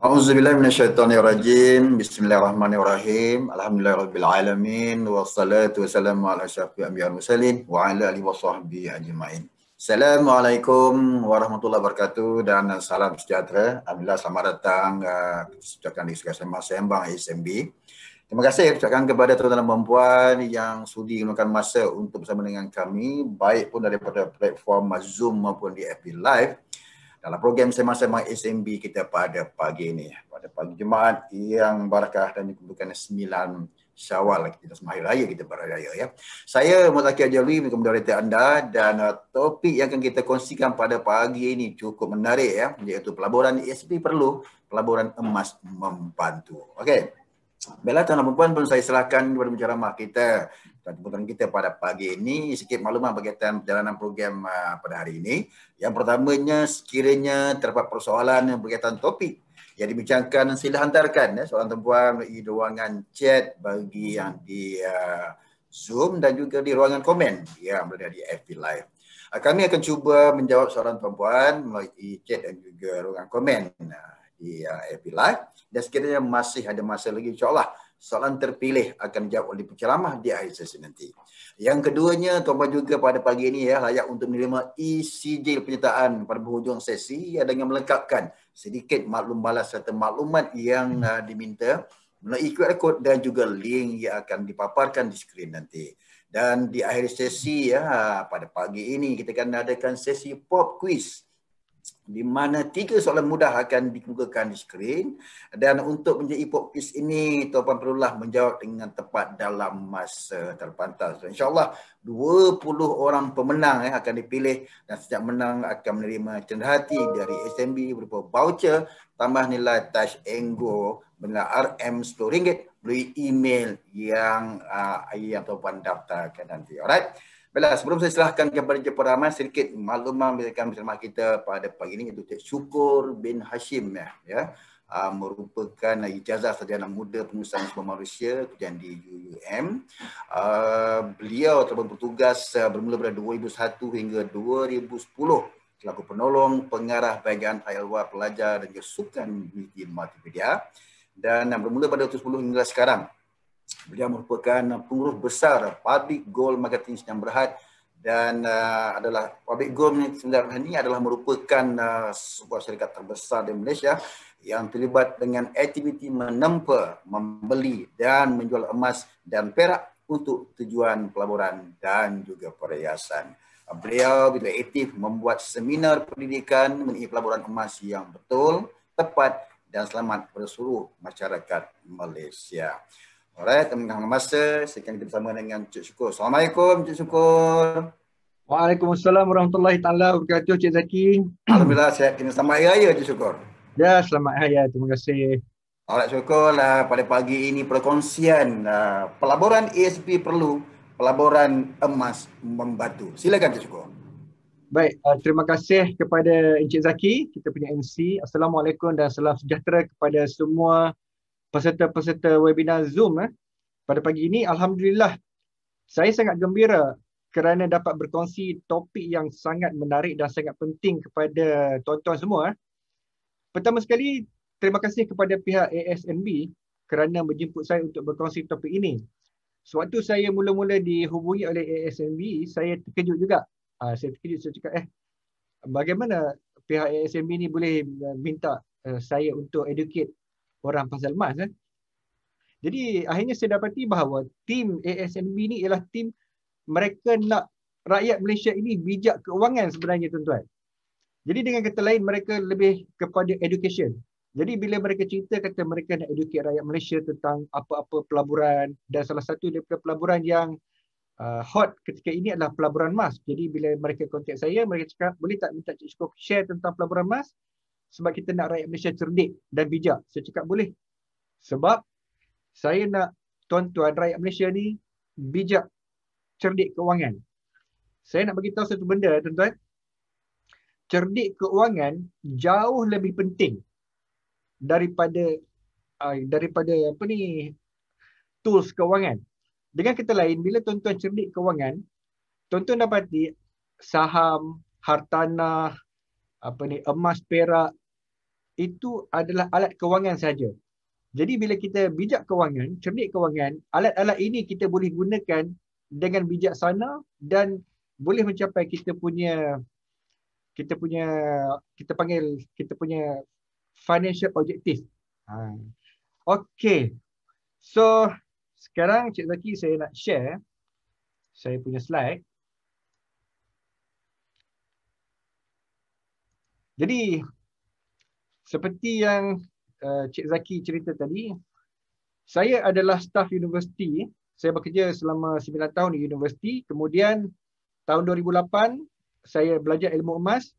A'udzubillahi minasyaitonirrajim. Bismillahirrahmanirrahim. Alhamdulillahirabbil alamin wassalatu wassalamu ala asyrafil anbiya'i wal mursalin wa ala alihi washabbihi ajmain. Assalamualaikum warahmatullahi wabarakatuh dan salam sejahtera. Alhamdulillah, selamat datang ucapkan di sembang SMB. Terima kasih ucapkan kepada tuan-tuan dan puan yang sudi gunakan masa untuk bersama dengan kami, baik pun daripada platform Zoom maupun di FB Live dalam program sembang-sembang SMB kita pada pagi ini, pada pagi Jumaat yang barakah dan dikumpulkan 9 Syawal kita semua hari raya kita berraya ya. Saya Muzakir Jalwi menjadi moderator anda dan topik yang akan kita kongsikan pada pagi ini cukup menarik ya, iaitu pelaburan ESP perlu, pelaburan emas membantu. Okey. Baiklah tuan-tuan dan puan, pun saya serahkan kepada penceramah kita dan pemutaran kita pada pagi ini sikit maklumat berkaitan perjalanan program pada hari ini. Yang pertamanya, sekiranya terdapat persoalan berkaitan topik yang dibincangkan, sila hantarkan soalan tuan-puan di ruangan chat bagi yang di Zoom dan juga di ruangan komen yang berada di FB Live. Kami akan cuba menjawab soalan tuan-puan melalui chat dan juga ruangan komen di FB Live. Dan sekiranya masih ada masa lagi, insyaAllah soalan terpilih akan dijawab oleh penceramah di akhir sesi nanti. Yang keduanya, tuan-tuan juga pada pagi ini ya, layak untuk menerima e-sijil penyertaan pada penghujung sesi dengan melengkapkan sedikit maklum balas serta maklumat yang diminta melalui QR code dan juga link yang akan dipaparkan di skrin nanti. Dan di akhir sesi ya, pada pagi ini kita akan adakan sesi pop quiz, di mana 3 soalan mudah akan dikemukakan di skrin, dan untuk menjadi pop quiz ini tuan-tuan perlulah menjawab dengan tepat dalam masa terpantas. InsyaAllah 20 orang pemenang akan dipilih dan setiap menang akan menerima cenderahati dari SMB berupa voucher tambah nilai Touch and Go bernilai RM10 melalui email yang tuan-tuan daftarkan nanti. Alright. Baiklah, sebelum saya serahkan kepada penceramah, sedikit maklumat berikan penceramah kita pada pagi ini, iaitu Cik Syukur bin Hashim ya. Merupakan ijazah sarjana muda pengurusan sumber manusia kerjaan di UUM. Beliau telah bertugas bermula pada 2001 hingga 2010 selaku penolong pengarah bahagian ILWA pelajar dan juga sukan multimedia, dan bermula pada 2010 hingga sekarang. Beliau merupakan pengurus besar Public Goal Marketing Sdn Bhd, dan adalah Public Goal sebenarnya ini adalah merupakan sebuah syarikat terbesar di Malaysia yang terlibat dengan aktiviti menempa, membeli dan menjual emas dan perak untuk tujuan pelaburan dan juga perhiasan. Beliau aktif membuat seminar pendidikan mengenai pelaburan emas yang betul, tepat dan selamat kepada seluruh masyarakat Malaysia. Alright, teman-teman masa, sekian kita bersama dengan Cik Syukur. Assalamualaikum Cik Syukur. Waalaikumsalam warahmatullahi taala wabarakatuh, Cik Zaki. Alhamdulillah, sihat. Kena selamat hari raya Cik Syukur. Ya, selamat hari raya. Terima kasih. Alright Syukur, pada pagi ini perkongsian pelaburan ESP perlu, pelaburan emas membantu. Silakan Cik Syukur. Baik, terima kasih kepada Encik Zaki, kita punya MC. Assalamualaikum dan salam sejahtera kepada semua peserta-peserta webinar Zoom. Pada pagi ini, Alhamdulillah, saya sangat gembira kerana dapat berkongsi topik yang sangat menarik dan sangat penting kepada tuan-tuan semua. Pertama sekali, terima kasih kepada pihak ASNB kerana menjemput saya untuk berkongsi topik ini. Sewaktu saya mula-mula dihubungi oleh ASNB, saya terkejut juga. Saya terkejut, saya cakap, bagaimana pihak ASNB ni boleh minta saya untuk educate orang pasal emas. Jadi akhirnya saya dapati bahawa tim ASNB ni ialah tim mereka nak rakyat Malaysia ini bijak keuangan sebenarnya, tuan-tuan. Jadi dengan kata lain, mereka lebih kepada education. Jadi bila mereka cerita kata mereka nak educate rakyat Malaysia tentang apa-apa pelaburan, dan salah satu daripada pelaburan yang hot ketika ini adalah pelaburan emas. Jadi bila mereka kontak saya, mereka cakap, boleh tak minta Cik Syukur share tentang pelaburan emas? Sebab kita nak rakyat Malaysia cerdik dan bijak. Saya cakap boleh. Sebab saya nak tuan-tuan rakyat Malaysia ni bijak, cerdik keuangan. Saya nak bagi tahu satu benda, tuan-tuan. Cerdik keuangan jauh lebih penting daripada tools keuangan. Dengan kata lain, bila tuan-tuan cerdik keuangan, tuan-tuan dapati saham, hartanah, emas, perak, itu adalah alat kewangan saja. Jadi bila kita bijak kewangan, cerdik kewangan, alat-alat ini kita boleh gunakan dengan bijaksana dan boleh mencapai kita punya kita punya financial objective. Okay. So sekarang Cik Zaki saya nak share saya punya slide. Jadi seperti yang Cik Zaki cerita tadi, saya adalah staf universiti. Saya bekerja selama 9 tahun di universiti. Kemudian tahun 2008 saya belajar ilmu emas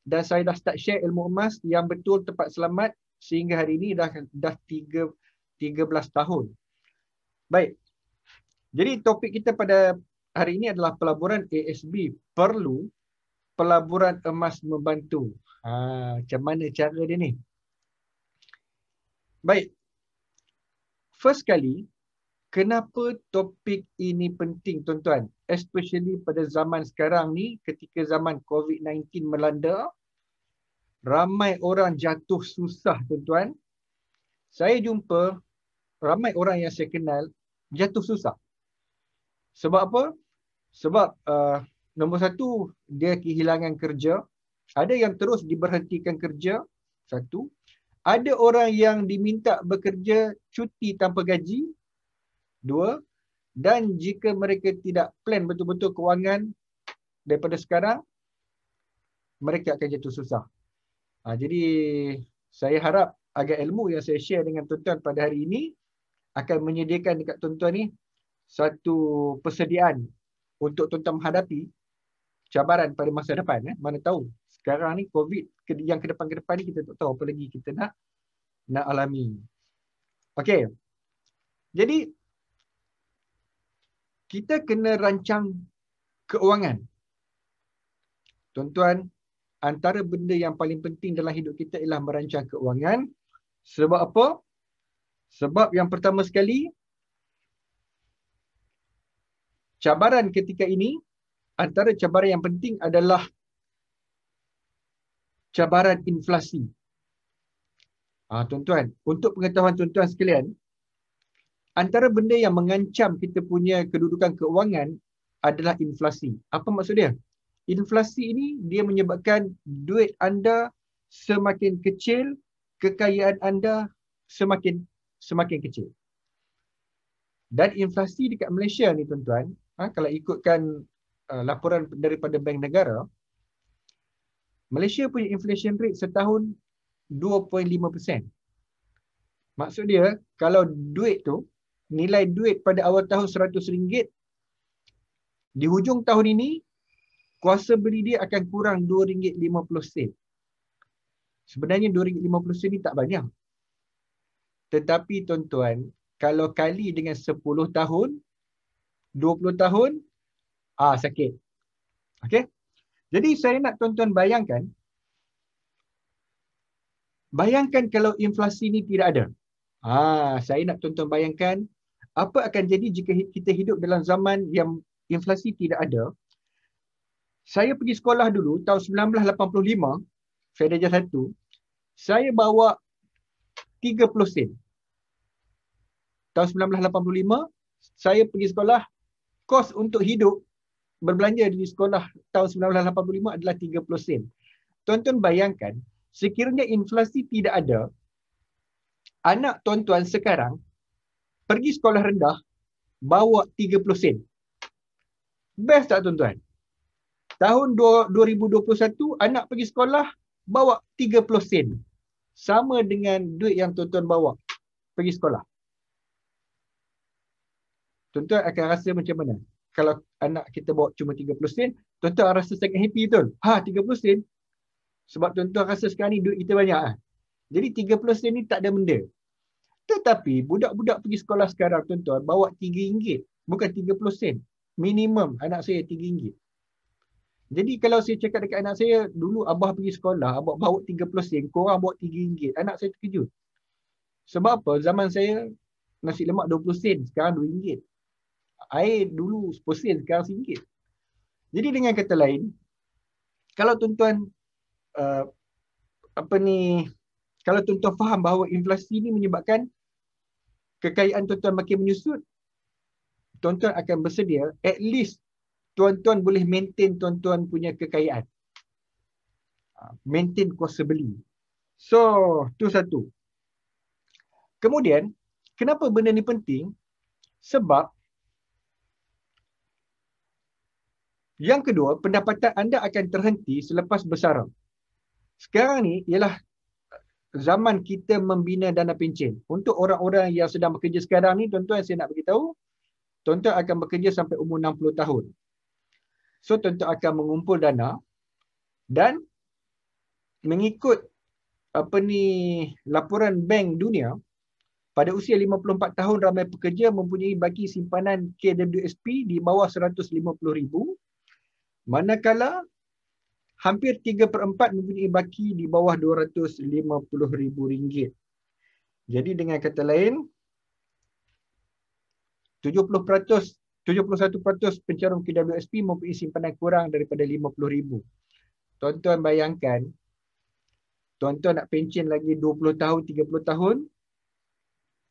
dan saya dah start share ilmu emas yang betul tepat selamat sehingga hari ini dah 13 tahun. Baik. Jadi topik kita pada hari ini adalah pelaburan ASB perlu pelaburan emas membantu. Macam mana cara dia ni? Baik. First kali, kenapa topik ini penting tuan-tuan? Especially pada zaman sekarang ni, ketika zaman COVID-19 melanda, ramai orang jatuh susah tuan-tuan. Saya jumpa ramai orang yang saya kenal jatuh susah. Sebab apa? Sebab nombor satu, dia kehilangan kerja. Ada yang terus diberhentikan kerja. Satu. Ada orang yang diminta bekerja cuti tanpa gaji. Dua. Dan jika mereka tidak plan betul-betul kewangan daripada sekarang, mereka akan jatuh susah. Jadi saya harap agak ilmu yang saya share dengan tuan-tuan pada hari ini akan menyediakan dekat tuan-tuan ni satu persediaan untuk tuan-tuan menghadapi cabaran pada masa depan. Mana tahu sekarang ni COVID yang ke depan ni kita tak tahu apa lagi kita nak alami. Okey. Jadi kita kena rancang keuangan. Tuan-tuan, antara benda yang paling penting dalam hidup kita ialah merancang keuangan. Sebab apa? Sebab yang pertama sekali, cabaran ketika ini, antara cabaran yang penting adalah cabaran inflasi. Tuan-tuan, untuk pengetahuan tuan-tuan sekalian, antara benda yang mengancam kita punya kedudukan keuangan adalah inflasi. Apa maksud dia? Inflasi ini dia menyebabkan duit anda semakin kecil, kekayaan anda semakin kecil. Dan inflasi dekat Malaysia ni tuan-tuan, kalau ikutkan laporan daripada Bank Negara, Malaysia punya inflation rate setahun 2.5%. Maksud dia, kalau duit tu, nilai duit pada awal tahun RM100, di hujung tahun ini, kuasa beli dia akan kurang RM2.50. Sebenarnya RM2.50 ni tak banyak. Tetapi tuan-tuan, kalau kali dengan 10 tahun, 20 tahun, sakit. Okey? Jadi saya nak tuan-tuan bayangkan kalau inflasi ni tidak ada. Saya nak tuan-tuan bayangkan apa akan jadi jika kita hidup dalam zaman yang inflasi tidak ada. Saya pergi sekolah dulu tahun 1985, saya darjah 1, saya bawa 30 sen. Tahun 1985, saya pergi sekolah, kos untuk hidup berbelanja di sekolah tahun 1985 adalah 30 sen. Tuan-tuan bayangkan, sekiranya inflasi tidak ada, anak tuan-tuan sekarang pergi sekolah rendah, bawa 30 sen. Best tak tuan-tuan? Tahun 2021, anak pergi sekolah, bawa 30 sen. Sama dengan duit yang tuan-tuan bawa pergi sekolah. Tuan-tuan akan rasa macam mana? Kalau anak kita bawa cuma 30 sen, tuan-tuan rasa sangat happy betul. 30 sen. Sebab tuan-tuan rasa sekarang ni duit kita banyak. Jadi 30 sen ni tak ada benda. Tetapi budak-budak pergi sekolah sekarang tuan-tuan bawa RM3, bukan 30 sen. Minimum anak saya RM3. Jadi kalau saya cakap dekat anak saya, dulu abah pergi sekolah, abah bawa 30 sen, korang bawa RM3. Anak saya terkejut. Sebab apa? Zaman saya nasi lemak 20 sen, sekarang RM2. Air dulu 10 sen, sekarang RM1. Jadi dengan kata lain, kalau tuan-tuan kalau tuan-tuan faham bahawa inflasi ini menyebabkan kekayaan tuan-tuan makin menyusut, tuan-tuan akan bersedia, at least tuan-tuan boleh maintain tuan-tuan punya kekayaan. Maintain kuasa beli. So, tu satu. Kemudian, kenapa benda ni penting? Sebab yang kedua, pendapatan anda akan terhenti selepas bersara. Sekarang ni ialah zaman kita membina dana pencen. Untuk orang-orang yang sedang bekerja sekarang ni, tuan-tuan saya nak beritahu, tuan-tuan akan bekerja sampai umur 60 tahun. So, tuan-tuan akan mengumpul dana dan mengikut laporan Bank Dunia, pada usia 54 tahun ramai pekerja mempunyai baki simpanan KWSP di bawah 150,000, manakala hampir 3/4 mempunyai baki di bawah RM250,000. Jadi dengan kata lain, 71% pencarum KWSP mempunyai simpanan kurang daripada 50,000. Tuan-tuan bayangkan, tuan-tuan nak pencen lagi 20 tahun, 30 tahun,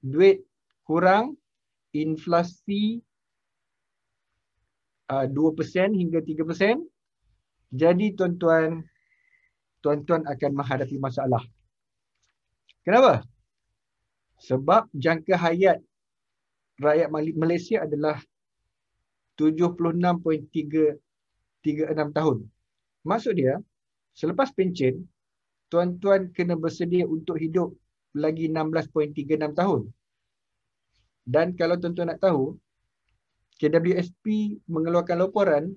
duit kurang, inflasi 2% hingga 3%. Jadi tuan-tuan akan menghadapi masalah. Kenapa? Sebab jangka hayat rakyat Malaysia adalah 76.36 tahun. Maksud dia, selepas pencen, tuan-tuan kena bersedia untuk hidup lagi 16.36 tahun. Dan kalau tuan-tuan nak tahu, KWSP mengeluarkan laporan,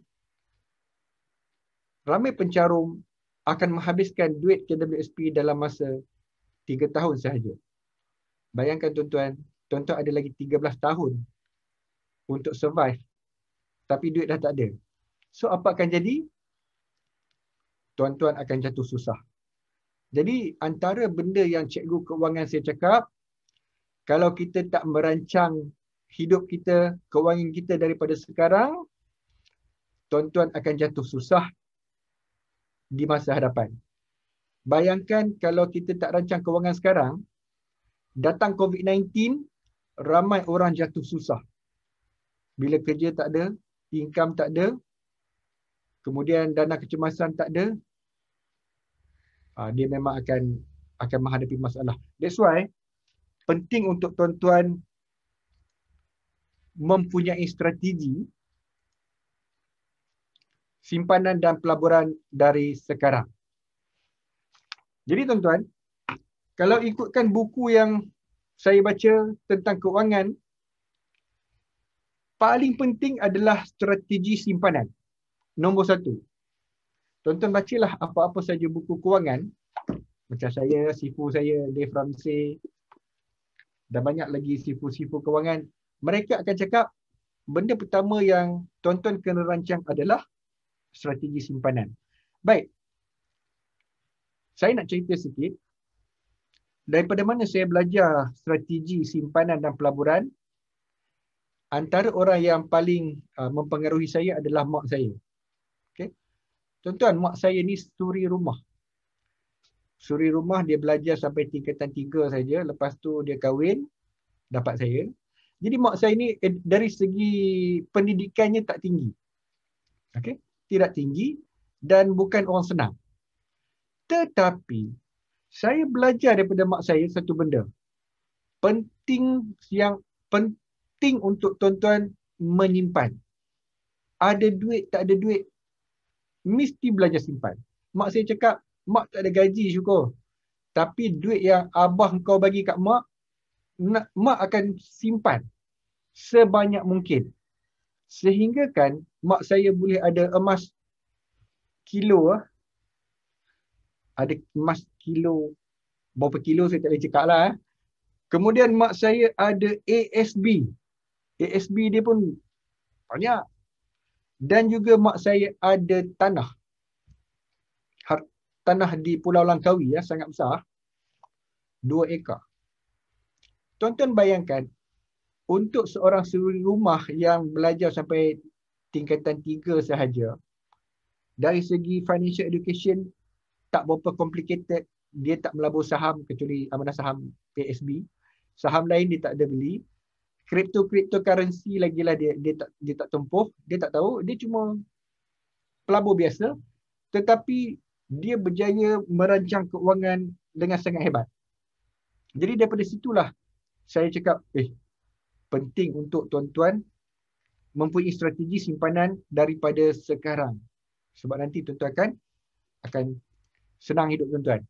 ramai pencarum akan menghabiskan duit KWSP dalam masa 3 tahun sahaja. Bayangkan tuan-tuan ada lagi 13 tahun untuk survive, tapi duit dah tak ada. So apa akan jadi? Tuan-tuan akan jatuh susah. Jadi antara benda yang cikgu keuangan saya cakap, kalau kita tak merancang hidup kita, keuangan kita daripada sekarang, tuan-tuan akan jatuh susah di masa hadapan. Bayangkan kalau kita tak rancang keuangan sekarang, datang COVID-19, ramai orang jatuh susah. Bila kerja tak ada, income tak ada, kemudian dana kecemasan tak ada, dia memang akan menghadapi masalah. That's why penting untuk tuan-tuan mempunyai strategi simpanan dan pelaburan dari sekarang. Jadi tuan-tuan, kalau ikutkan buku yang saya baca tentang keuangan, paling penting adalah strategi simpanan. Nombor 1. Tuan-tuan bacalah apa-apa saja buku keuangan, macam saya, sifu saya, Dave Ramsey, dan banyak lagi sifu-sifu keuangan. Mereka akan cakap, benda pertama yang tuan-tuan kena rancang adalah strategi simpanan. Baik, saya nak cerita sikit. Daripada mana saya belajar strategi simpanan dan pelaburan, antara orang yang paling mempengaruhi saya adalah mak saya. Okay? Tuan-tuan, mak saya ni suri rumah. Suri rumah, dia belajar sampai tingkatan 3 saja. Lepas tu dia kahwin, dapat saya. Jadi mak saya ni dari segi pendidikannya tak tinggi. Okay? Tidak tinggi dan bukan orang senang. Tetapi saya belajar daripada mak saya satu benda. Penting untuk tuan-tuan menyimpan. Ada duit, tak ada duit, mesti belajar simpan. Mak saya cakap, mak tak ada gaji syukur. Tapi duit yang abah kau bagi kat mak, mak akan simpan sebanyak mungkin. Sehingga kan mak saya boleh ada emas kilo. Ada emas kilo, berapa kilo saya tak boleh cakap lah. Kemudian mak saya ada ASB. ASB dia pun banyak. Dan juga mak saya ada tanah. Tanah di Pulau Langkawi, sangat besar. 2 ekar. Tuan-tuan bayangkan, untuk seorang suri rumah yang belajar sampai tingkatan 3 sahaja, dari segi financial education, tak berapa complicated, dia tak melabur saham kecuali amanah saham ASB. Saham lain dia tak ada beli. Cryptocurrency lagilah dia tak tempuh, dia tak tahu, dia cuma pelabur biasa, tetapi dia berjaya merancang keuangan dengan sangat hebat. Jadi daripada situlah saya cakap, penting untuk tuan-tuan mempunyai strategi simpanan daripada sekarang. Sebab nanti tuan-tuan akan senang hidup tuan-tuan.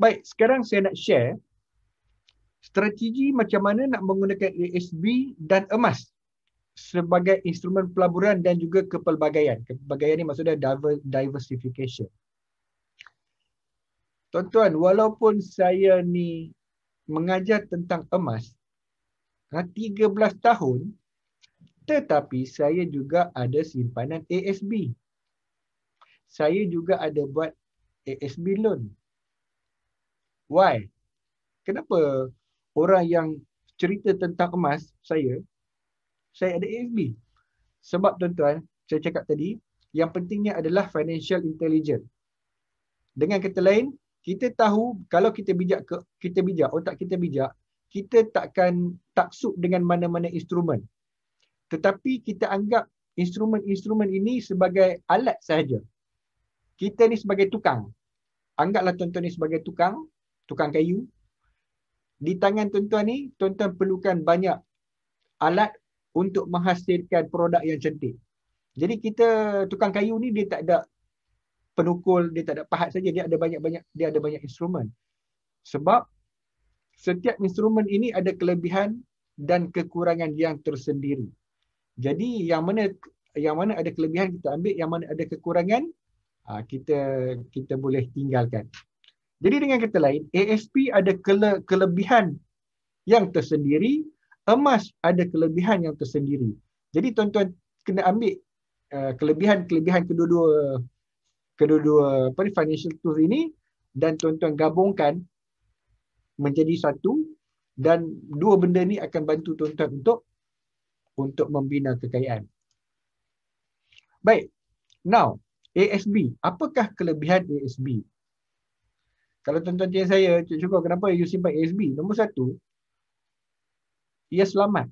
Baik, sekarang saya nak share strategi macam mana nak menggunakan ASB dan emas sebagai instrumen pelaburan dan juga kepelbagaian. Kepelbagaian ni maksudnya diversification. Tuan-tuan, walaupun saya ni mengajar tentang emas 13 tahun, tetapi saya juga ada simpanan ASB. Saya juga ada buat ASB loan. Why? Kenapa orang yang cerita tentang emas saya ada ASB? Sebab tuan-tuan, saya cakap tadi, yang pentingnya adalah financial intelligence. Dengan kata lain, kita tahu kalau kita bijak, otak kita bijak, kita takkan taksub dengan mana-mana instrumen. Tetapi kita anggap instrumen-instrumen ini sebagai alat sahaja. Kita ni sebagai tukang. Anggaplah tuan-tuan ni sebagai tukang kayu. Di tangan tuan-tuan ni, tuan-tuan perlukan banyak alat untuk menghasilkan produk yang cantik. Jadi kita tukang kayu ni dia tak ada penukul, dia tak ada pahat saja, dia ada banyak instrumen. Sebab setiap instrumen ini ada kelebihan dan kekurangan yang tersendiri. Jadi yang mana ada kelebihan kita ambil, yang mana ada kekurangan kita boleh tinggalkan. Jadi dengan kata lain, ASP ada kelebihan yang tersendiri, emas ada kelebihan yang tersendiri. Jadi tuan-tuan kena ambil kelebihan kedua-dua financial tools ini dan tuan-tuan gabungkan menjadi satu, dan dua benda ni akan bantu tuan-tuan untuk membina kekayaan. Baik. Now, ASB. Apakah kelebihan ASB? Kalau tuan-tuan tanya saya, Cik Syukur, kenapa you simpan ASB? Nombor satu, ia selamat.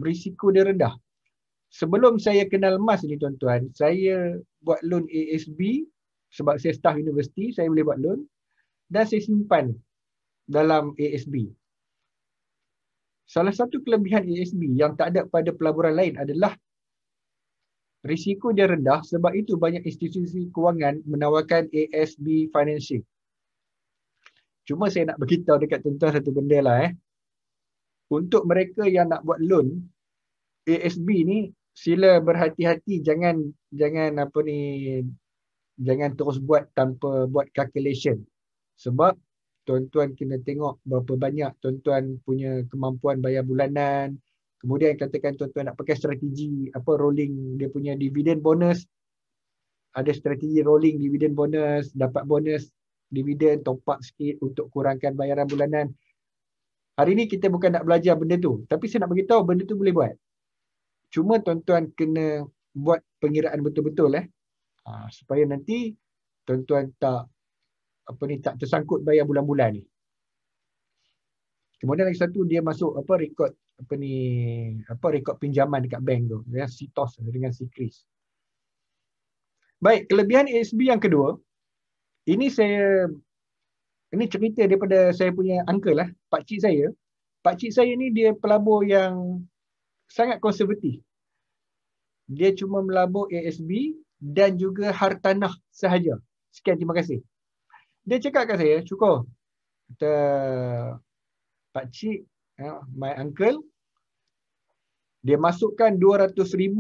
Berisiko dia rendah. Sebelum saya kenal emas ni tuan-tuan, saya buat loan ASB sebab saya staff universiti, saya boleh buat loan dan saya simpan dalam ASB. Salah satu kelebihan ASB yang tak ada pada pelaburan lain adalah risiko dia rendah, sebab itu banyak institusi kewangan menawarkan ASB financing. Cuma saya nak beritahu dekat tuan-tuan satu benda lah. Untuk mereka yang nak buat loan ASB ni, sila berhati-hati, jangan terus buat tanpa buat calculation. Sebab tuan-tuan kena tengok berapa banyak tuan-tuan punya kemampuan bayar bulanan. Kemudian katakan tuan-tuan nak pakai strategi rolling dia punya dividen bonus. Ada strategi rolling dividen bonus, dapat bonus dividen, top up sikit untuk kurangkan bayaran bulanan. Hari ni kita bukan nak belajar benda tu, tapi saya nak beritahu benda tu boleh buat. Cuma tuan-tuan kena buat pengiraan betul-betul supaya nanti tuan-tuan tak tersangkut bayar bulan-bulan ni. Kemudian lagi satu, dia masuk rekod pinjaman dekat bank tu, dengan CTOS dengan CCRIS. Baik, kelebihan ASB yang kedua, ini cerita daripada saya punya uncle pakcik saya. Pakcik saya ni dia pelabur yang sangat konservatif. Dia cuma melabur ASB dan juga hartanah sahaja. Sekian, terima kasih. Dia cakap kat saya, Syukur, kata pakcik, my uncle, dia masukkan 200,000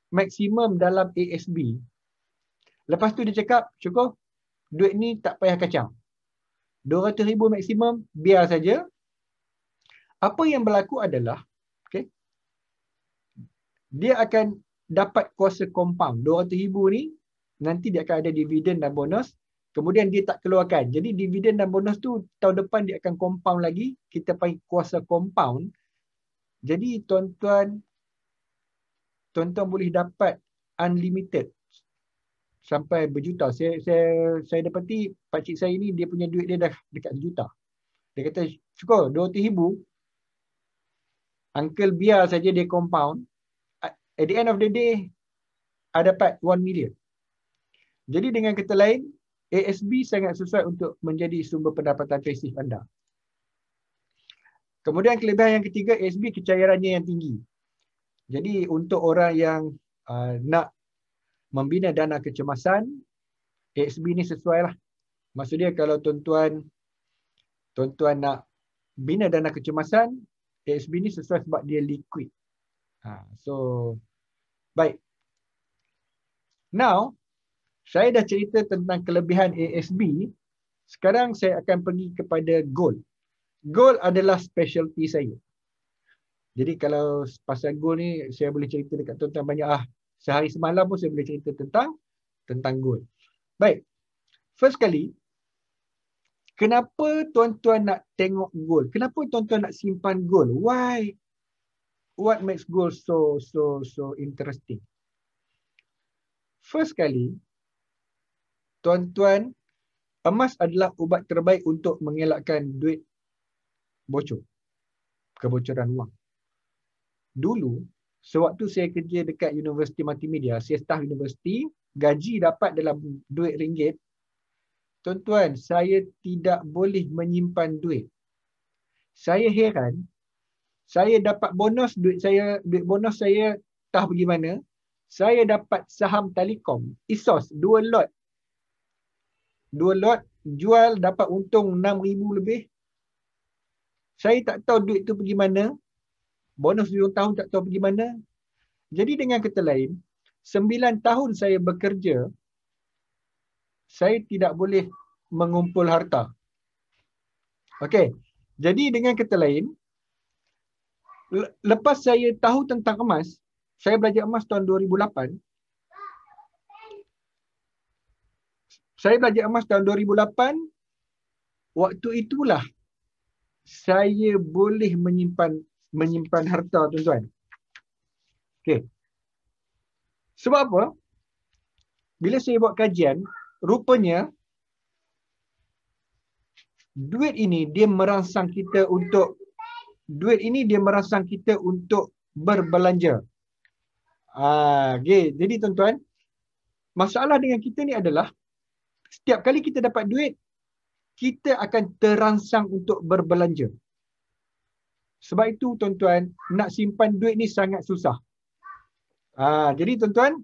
maksimum dalam ASB. Lepas tu dia cakap, Syukur, duit ni tak payah kacau. 200,000 maksimum, biar saja. Apa yang berlaku adalah, dia akan dapat kuasa compound. 200,000 ni, nanti dia akan ada dividen dan bonus. Kemudian dia tak keluarkan. Jadi dividen dan bonus tu tahun depan dia akan compound lagi. Kita panggil kuasa compound. Jadi tuan-tuan boleh dapat unlimited sampai berjuta. Saya dapati pakcik saya ni, dia punya duit dia dah dekat 1 juta. Dia kata, syukur 200,000, uncle biar saja dia compound. At the end of the day, I dapat 1 million. Jadi dengan kata lain, ASB sangat sesuai untuk menjadi sumber pendapatan pasif anda. Kemudian kelebihan yang ketiga, ASB kecairannya yang tinggi. Jadi untuk orang yang nak membina dana kecemasan, ASB ni sesuai lah. Maksudnya kalau tuan-tuan nak bina dana kecemasan, ASB ni sesuai sebab dia liquid. So, baik. Now, saya dah cerita tentang kelebihan ASB. Sekarang saya akan pergi kepada gold. Gold adalah specialty saya. Jadi kalau pasal gold ni, saya boleh cerita dekat tuan-tuan banyak. Sehari semalam pun saya boleh cerita tentang gold. Baik. First kali, kenapa tuan-tuan nak tengok gold? Kenapa tuan-tuan nak simpan gold? Why? What makes gold so interesting? First kali, tuan-tuan, emas adalah ubat terbaik untuk mengelakkan duit bocor. Kebocoran wang. Dulu, sewaktu saya kerja dekat Universiti Multimedia, saya staf universiti, gaji dapat dalam duit ringgit. Tuan-tuan, saya tidak boleh menyimpan duit. Saya heran, saya dapat bonus, duit bonus saya tahu pergi mana. Saya dapat saham Telekom, ESOS, 2 lot. 2 lot, jual dapat untung 6,000 lebih. Saya tak tahu duit tu pergi mana. Bonus 2 tahun tak tahu pergi mana. Jadi dengan kata lain, 9 tahun saya bekerja, saya tidak boleh mengumpul harta. Okey. Jadi dengan kata lain, lepas saya tahu tentang emas, saya belajar emas tahun 2008. Saya belajar emas tahun 2008. Waktu itulah saya boleh menyimpan harta, tuan-tuan. Okey. Sebab apa? Bila saya buat kajian, rupanya duit ini dia merangsang kita untuk berbelanja. Okay. Jadi tuan-tuan, masalah dengan kita ni adalah setiap kali kita dapat duit, kita akan terangsang untuk berbelanja. Sebab itu tuan-tuan, nak simpan duit ni sangat susah. Jadi tuan-tuan,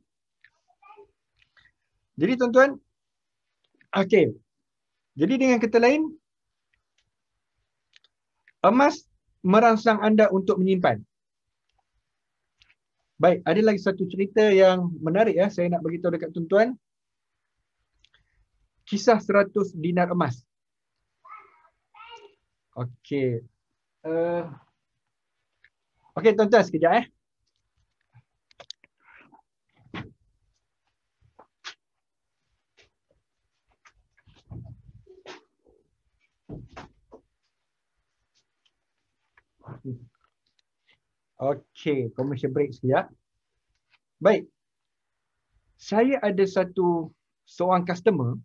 okey. Jadi dengan kata lain, emas merangsang anda untuk menyimpan. Baik, ada lagi satu cerita yang menarik saya nak bagi tahu dekat tuan-tuan. Kisah 100 dinar emas. Okey. Okey tuan-tuan, sekejap Okey, commercial break sekejap. Baik. Saya ada seorang customer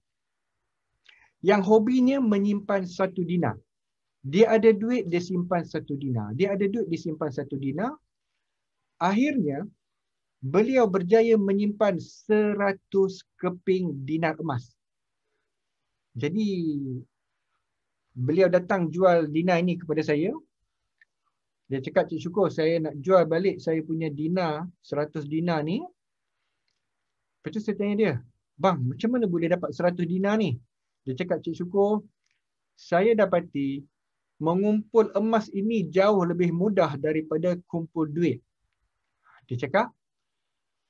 yang hobinya menyimpan 1 dinar. Dia ada duit, dia simpan 1 dinar. Dia ada duit, dia simpan 1 dinar. Akhirnya, beliau berjaya menyimpan 100 keping dinar emas. Jadi, beliau datang jual dinar ini kepada saya. Dia cakap, Cik Syukur, saya nak jual balik saya punya dinar, 100 dinar ni. Lepas tu saya tanya dia, bang, macam mana boleh dapat 100 dinar ni? Dia cakap, Cik Syukur, saya dapati mengumpul emas ini jauh lebih mudah daripada kumpul duit. Dia cakap,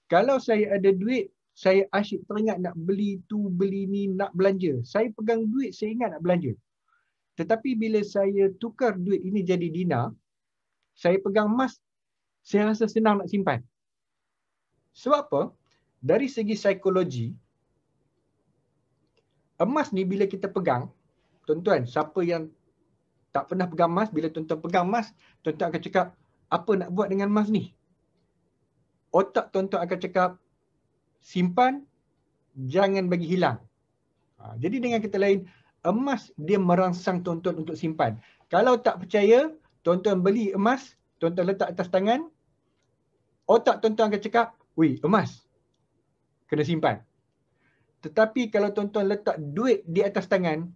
kalau saya ada duit, saya asyik teringat nak beli tu, beli ni, nak belanja. Saya pegang duit, saya ingat nak belanja. Tetapi bila saya tukar duit ini jadi dinar, saya pegang emas, saya rasa senang nak simpan. Sebab apa? Dari segi psikologi, emas ni bila kita pegang, tuan-tuan, siapa yang tak pernah pegang emas, bila tuan-tuan pegang emas, tuan-tuan akan cakap, apa nak buat dengan emas ni? Otak tuan-tuan akan cakap, simpan, jangan bagi hilang. Jadi dengan kata lain, emas dia merangsang tuan-tuan untuk simpan. Kalau tak percaya, tuan-tuan beli emas, tuan-tuan letak atas tangan, otak tuan-tuan akan cakap, wih, emas, kena simpan. Tetapi kalau tuan-tuan letak duit di atas tangan,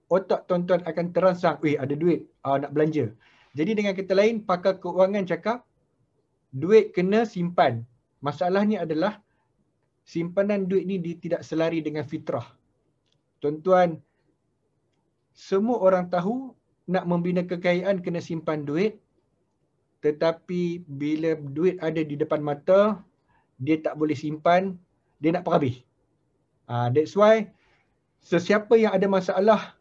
otak tuan-tuan akan terangsang, wih, ada duit, nak belanja. Jadi dengan kata lain, pakar keuangan cakap, duit kena simpan. Masalahnya adalah, simpanan duit ni tidak selari dengan fitrah. Tuan-tuan, semua orang tahu nak membina kekayaan kena simpan duit, tetapi bila duit ada di depan mata, dia tak boleh simpan, dia nak perhabis. That's why sesiapa yang ada masalah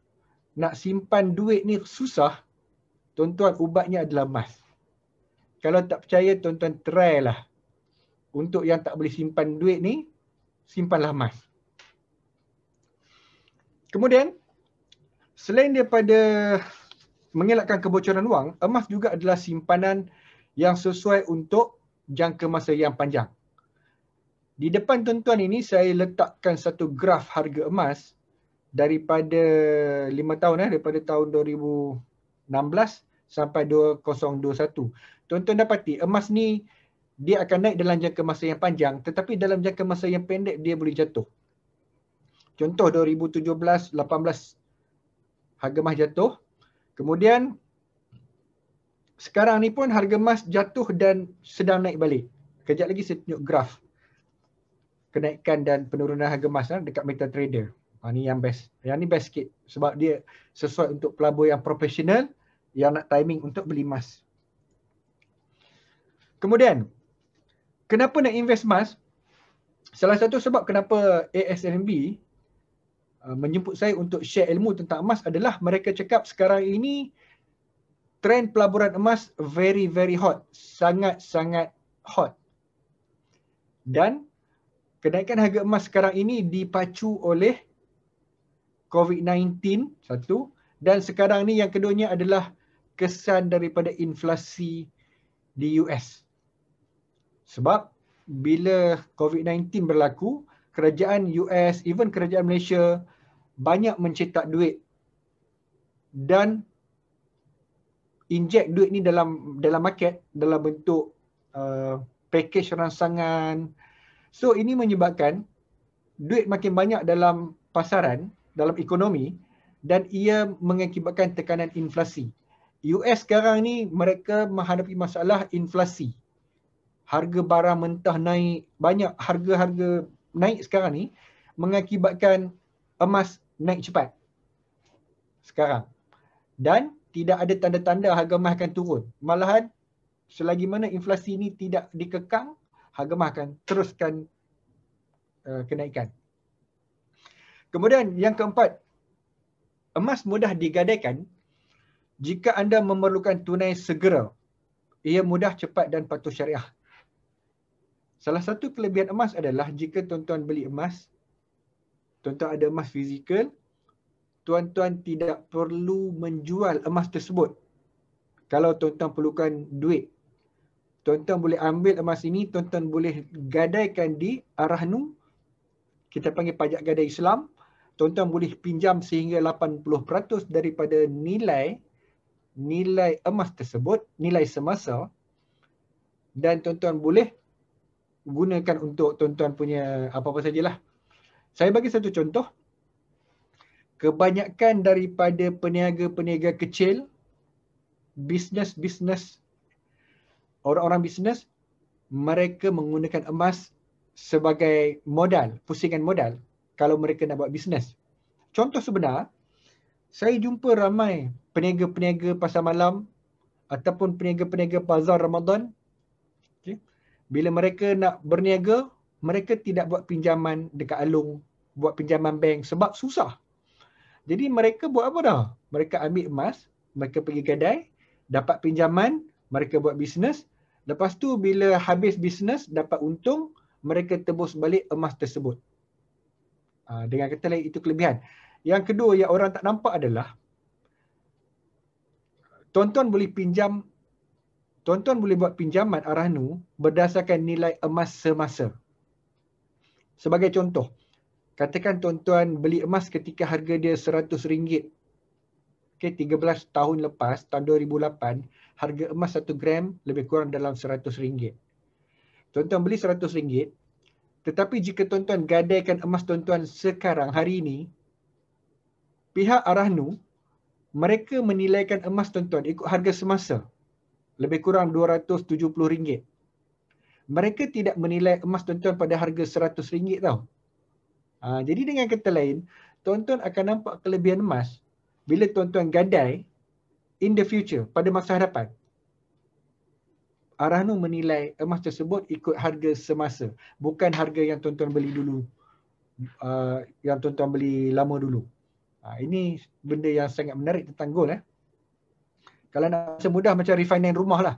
nak simpan duit ni susah, tuan-tuan, ubatnya adalah emas. Kalau tak percaya, tuan-tuan try lah. Untuk yang tak boleh simpan duit ni, simpanlah emas. Kemudian, selain daripada mengelakkan kebocoran wang, emas juga adalah simpanan yang sesuai untuk jangka masa yang panjang. Di depan tuan-tuan ini, saya letakkan satu graf harga emas daripada 5 tahun, daripada tahun 2016 sampai 2021. Tuan-tuan dapati emas ni dia akan naik dalam jangka masa yang panjang, tetapi dalam jangka masa yang pendek dia boleh jatuh. Contoh 2017-18 harga emas jatuh. Kemudian sekarang ni pun harga emas jatuh dan sedang naik balik. Kejap lagi saya tunjuk graf kenaikan dan penurunan harga emas dekat MetaTrader. Ni yang best. Yang ni best sikit sebab dia sesuai untuk pelabur yang profesional yang nak timing untuk beli emas. Kemudian, kenapa nak invest emas? Salah satu sebab kenapa ASNB menjemput saya untuk share ilmu tentang emas adalah mereka cakap sekarang ini trend pelaburan emas very hot. Sangat-sangat hot. Dan kenaikan harga emas sekarang ini dipacu oleh COVID-19 satu, dan sekarang ni yang keduanya adalah kesan daripada inflasi di US. Sebab bila COVID-19 berlaku, kerajaan US, even kerajaan Malaysia banyak mencetak duit dan inject duit ni dalam market dalam bentuk package rangsangan. So ini menyebabkan duit makin banyak dalam pasaran, dalam ekonomi, dan ia mengakibatkan tekanan inflasi. US sekarang ni mereka menghadapi masalah inflasi. Harga barang mentah naik, banyak harga-harga naik sekarang ni mengakibatkan emas naik cepat sekarang. Dan tidak ada tanda-tanda harga emas akan turun. Malahan selagi mana inflasi ini tidak dikekang, harga emas akan teruskan kenaikan. Kemudian yang keempat, emas mudah digadaikan jika anda memerlukan tunai segera. Ia mudah, cepat dan patuh syariah. Salah satu kelebihan emas adalah jika tuan-tuan beli emas, tuan-tuan ada emas fizikal, tuan-tuan tidak perlu menjual emas tersebut. Kalau tuan-tuan perlukan duit, tuan-tuan boleh ambil emas ini, tuan-tuan boleh gadaikan di Ar-Rahnu, kita panggil pajak gadai Islam. Tuan-tuan boleh pinjam sehingga 80% daripada nilai emas tersebut, nilai semasa, dan tuan-tuan boleh gunakan untuk tuan-tuan punya apa-apa sajalah. Saya bagi satu contoh. Kebanyakan daripada peniaga-peniaga kecil, bisnes, orang-orang bisnes, mereka menggunakan emas sebagai modal, pusingan modal kalau mereka nak buat bisnes. Contoh sebenar, saya jumpa ramai peniaga-peniaga pasar malam ataupun peniaga-peniaga bazar Ramadan. Okay. Bila mereka nak berniaga, mereka tidak buat pinjaman dekat Along, buat pinjaman bank sebab susah. Jadi mereka buat apa dah? Mereka ambil emas, mereka pergi gadai, dapat pinjaman, mereka buat bisnes. Lepas tu bila habis bisnes, dapat untung, mereka tebus balik emas tersebut. Dengan kata lain, itu kelebihan. Yang kedua yang orang tak nampak adalah, tuan-tuan boleh buat pinjaman Ar-Rahnu berdasarkan nilai emas semasa. Sebagai contoh, katakan tuan-tuan beli emas ketika harga dia RM100. Okay, 13 tahun lepas, tahun 2008, harga emas 1 gram lebih kurang dalam RM100. Tuan-tuan beli RM100, tetapi jika tuan-tuan gadaikan emas tuan-tuan sekarang, hari ini, pihak Arahnu, mereka menilaikan emas tuan-tuan ikut harga semasa, lebih kurang RM270. Mereka tidak menilai emas tuan-tuan pada harga RM100 tau. Jadi dengan kata lain, tuan-tuan akan nampak kelebihan emas bila tuan-tuan gadai in the future, pada masa hadapan. Arahnu menilai emas tersebut ikut harga semasa, bukan harga yang tuan-tuan beli dulu, yang tuan-tuan beli lama dulu. Ini benda yang sangat menarik tentang gold. Kalau nak semudah macam refinance rumah lah.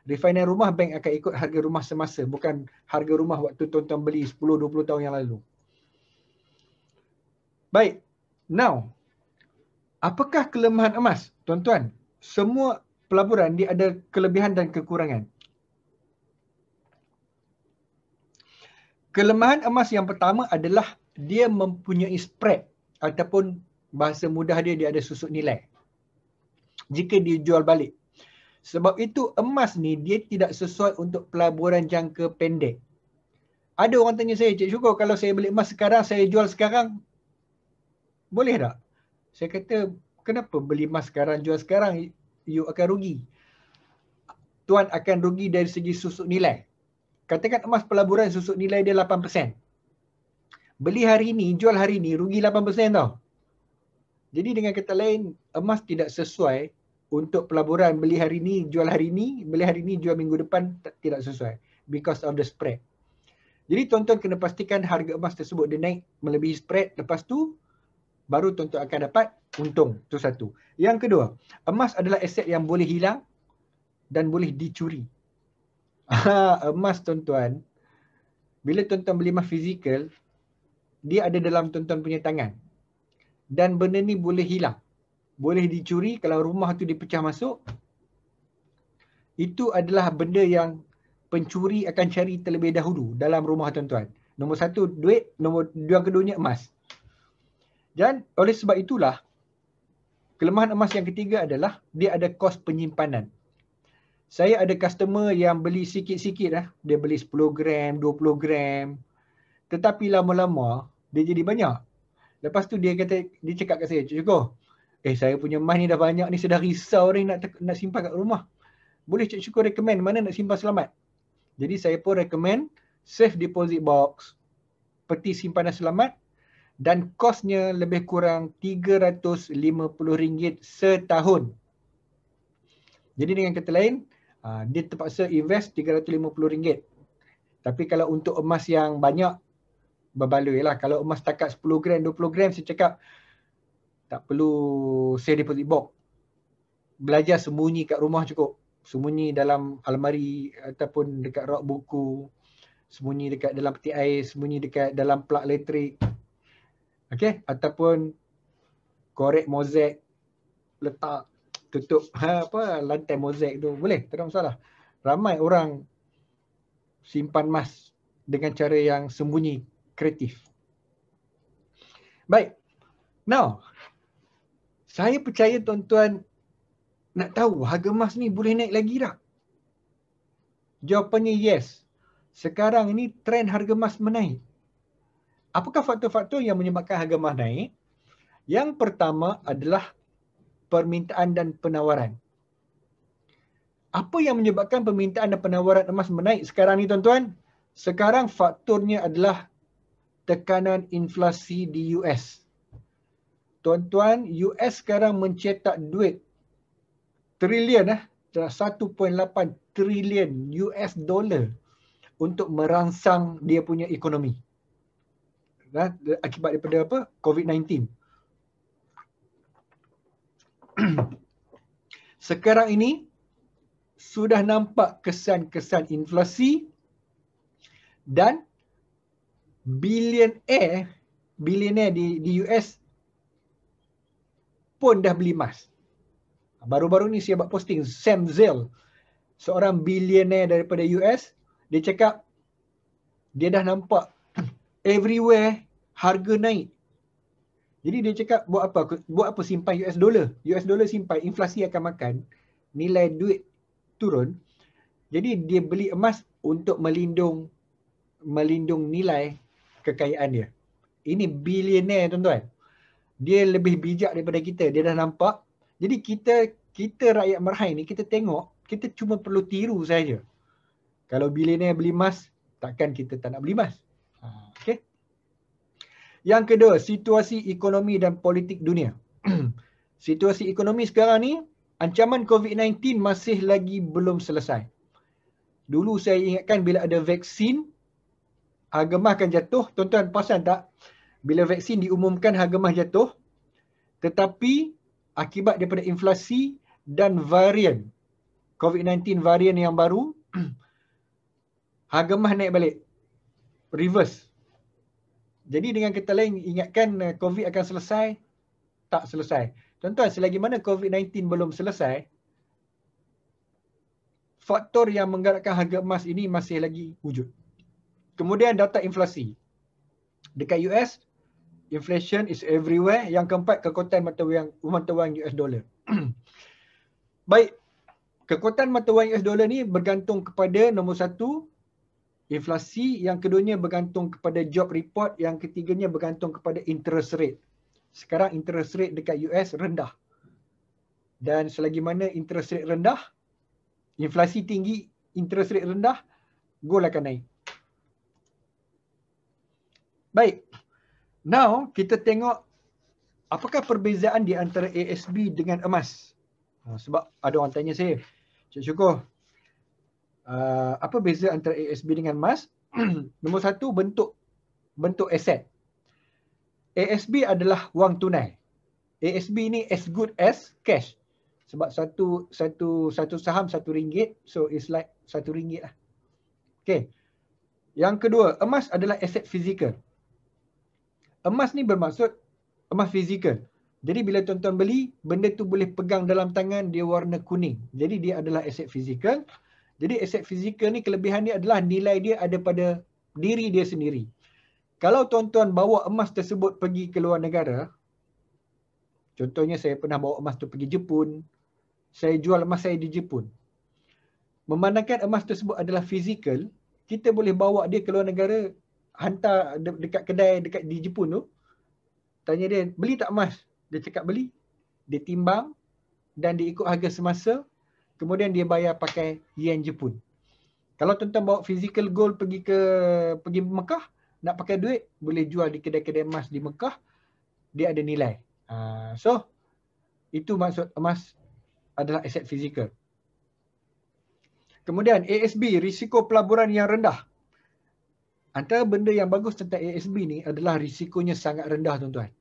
Refinance rumah, bank akan ikut harga rumah semasa, bukan harga rumah waktu tuan-tuan beli 10-20 tahun yang lalu. Baik, now, apakah kelemahan emas? Tuan-tuan, semua pelaburan dia ada kelebihan dan kekurangan. Kelemahan emas yang pertama adalah dia mempunyai spread, ataupun bahasa mudah dia ada susut nilai jika dia jual balik. Sebab itu emas ni dia tidak sesuai untuk pelaburan jangka pendek. Ada orang tanya saya, Cik Syukur, kalau saya beli emas sekarang, saya jual sekarang, boleh tak? Saya kata, kenapa beli emas sekarang, jual sekarang, you akan rugi. Tuan akan rugi dari segi susut nilai. Katakan emas pelaburan susut nilai dia 8%. Beli hari ini, jual hari ini, rugi 8% tau. Jadi dengan kata lain, emas tidak sesuai untuk pelaburan. Beli hari ini, jual hari ini, beli hari ini, jual minggu depan, tidak sesuai. Because of the spread. Jadi tuan-tuan kena pastikan harga emas tersebut dia naik melebihi spread. Lepas tu, baru tuan-tuan akan dapat untung. Itu satu. Yang kedua, emas adalah aset yang boleh hilang dan boleh dicuri. Emas tuan-tuan, bila tuan-tuan beli emas fizikal, dia ada dalam tuan-tuan punya tangan. Dan benda ni boleh hilang. Boleh dicuri. Kalau rumah tu dipecah masuk, itu adalah benda yang pencuri akan cari terlebih dahulu dalam rumah tuan-tuan. Nombor satu, duit. Nombor yang keduanya, emas. Dan oleh sebab itulah, kelemahan emas yang ketiga adalah dia ada kos penyimpanan. Saya ada customer yang beli sikit-sikit. Dia beli 10 gram, 20 gram. Tetapi lama-lama, dia jadi banyak. Lepas tu dia cakap kat saya, Cik Syukur, saya punya emas ni dah banyak ni, saya dah risau ni nak simpan kat rumah. Boleh Cik Syukur recommend mana nak simpan selamat? Jadi saya pun recommend safe deposit box, peti simpanan selamat, dan kosnya lebih kurang RM350 setahun. Jadi dengan kata lain, dia terpaksa invest RM350. Tapi kalau untuk emas yang banyak, berbaloi lah. Kalau emas takat 10 gram, 20 gram, saya cakap tak perlu safe deposit box. Belajar sembunyi kat rumah cukup. Sembunyi dalam almari ataupun dekat rak buku, sembunyi dekat dalam peti air, sembunyi dekat dalam plug elektrik. Okey, ataupun korek mozaik, letak tutup lantai mozaik tu. Boleh, tak ada masalah. Ramai orang simpan emas dengan cara yang sembunyi, kreatif. Baik. Now, saya percaya tuan-tuan nak tahu harga emas ni boleh naik lagi tak? Jawapannya yes. Sekarang ini trend harga emas menaik. Apakah faktor-faktor yang menyebabkan harga emas naik? Yang pertama adalah permintaan dan penawaran. Apa yang menyebabkan permintaan dan penawaran emas menaik sekarang ni tuan-tuan? Sekarang faktornya adalah tekanan inflasi di US. Tuan-tuan, US sekarang mencetak duit triliun 1.8 triliun US dollar untuk merangsang dia punya ekonomi. Akibat daripada COVID-19. Sekarang ini sudah nampak kesan-kesan inflasi dan bilioner di US pun dah beli emas. Baru-baru ni saya buat posting, Sam Zell, seorang bilioner daripada US, dia cakap dia dah nampak everywhere harga naik. Jadi dia cakap buat apa simpan US dollar. US dollar simpan, inflasi akan makan, nilai duit turun. Jadi dia beli emas untuk melindung nilai kekayaan dia. Ini billionaire tuan-tuan. Dia lebih bijak daripada kita. Dia dah nampak. Jadi kita rakyat Merhai ni, kita tengok, kita cuma perlu tiru saja. Kalau billionaire beli emas, takkan kita tak nak beli emas. Okay. Yang kedua, situasi ekonomi dan politik dunia. Situasi ekonomi sekarang ni, ancaman COVID-19 masih lagi belum selesai. Dulu saya ingatkan bila ada vaksin, harga emas akan jatuh. Tuan-tuan perasan tak? Bila vaksin diumumkan harga emas jatuh, tetapi akibat daripada inflasi dan varian COVID-19 varian yang baru, harga emas naik balik. Reverse. Jadi dengan kata lain, ingatkan COVID akan selesai, tak selesai. Tuan-tuan, selagi mana COVID-19 belum selesai, faktor yang menggerakkan harga emas ini masih lagi wujud. Kemudian data inflasi. Dekat US, inflation is everywhere. Yang keempat, kekuatan mata wang US dollar. Baik, kekuatan mata wang US dollar ni bergantung kepada nombor satu, inflasi. Yang keduanya bergantung kepada job report. Yang ketiganya bergantung kepada interest rate. Sekarang interest rate dekat US rendah. Dan selagi mana interest rate rendah, inflasi tinggi, interest rate rendah, gold akan naik. Baik. Now, kita tengok apakah perbezaan di antara ASB dengan emas. Sebab ada orang tanya saya, Cik Syukur, apa beza antara ASB dengan emas? Nombor satu, bentuk aset. ASB adalah wang tunai. ASB ni as good as cash. Sebab satu saham RM1, so it's like RM1 lah. Okay. Yang kedua, emas adalah aset fizikal. Emas ni bermaksud emas fizikal. Jadi bila tuan-tuan beli, benda tu boleh pegang dalam tangan, dia warna kuning. Jadi dia adalah aset fizikal. Jadi aset fizikal ni kelebihan dia adalah nilai dia ada pada diri dia sendiri. Kalau tuan-tuan bawa emas tersebut pergi ke luar negara, contohnya saya pernah bawa emas tu pergi Jepun, saya jual emas saya di Jepun. Memandangkan emas tersebut adalah fizikal, kita boleh bawa dia ke luar negara, hantar dekat kedai dekat di Jepun tu, tanya dia, beli tak emas? Dia cakap beli. Dia timbang dan dia ikut harga semasa, kemudian dia bayar pakai yen Jepun. Kalau tuan-tuan bawa physical gold pergi Mekah, nak pakai duit, boleh jual di kedai-kedai emas di Mekah, dia ada nilai. So, itu maksud emas adalah aset fizikal. Kemudian ASB, risiko pelaburan yang rendah. Antara benda yang bagus tentang ASB ni adalah risikonya sangat rendah, tuan-tuan.